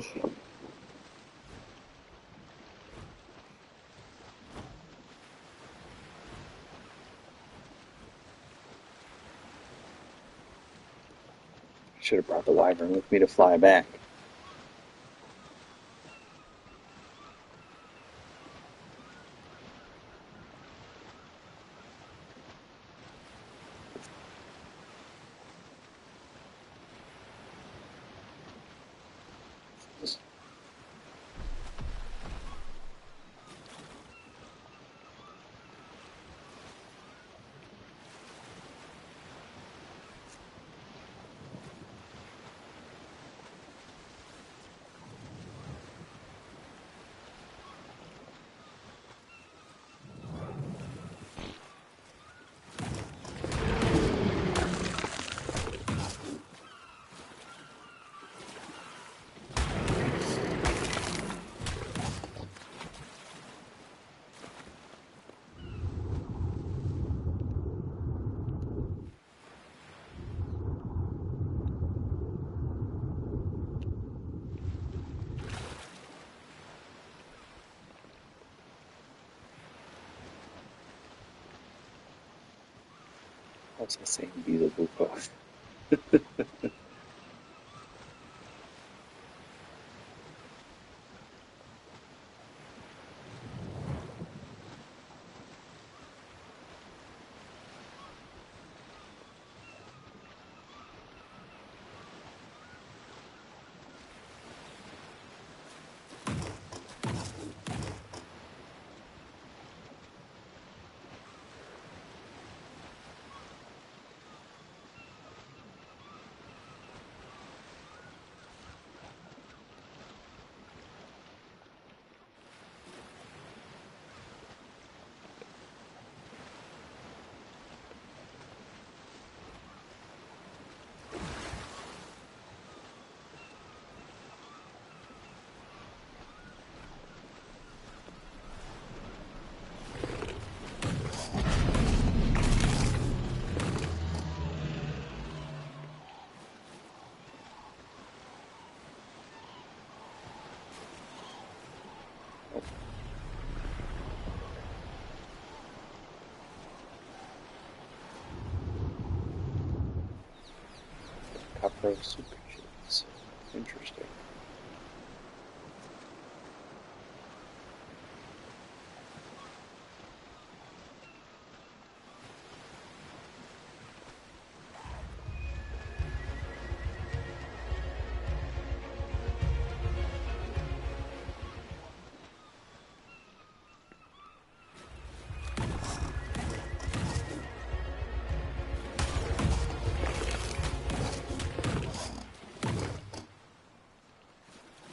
have brought the wyvern with me to fly back. What's the same be the Buko? Copper super shields. Interesting.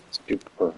Stupid pearls.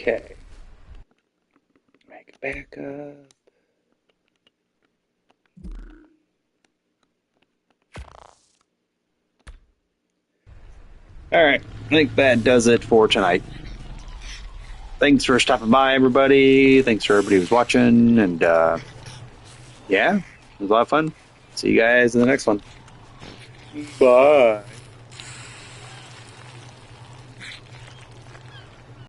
Okay. Make backup. All right. I think that does it for tonight. Thanks for stopping by, everybody. Thanks for everybody who's watching. And yeah, it was a lot of fun. See you guys in the next one. Bye.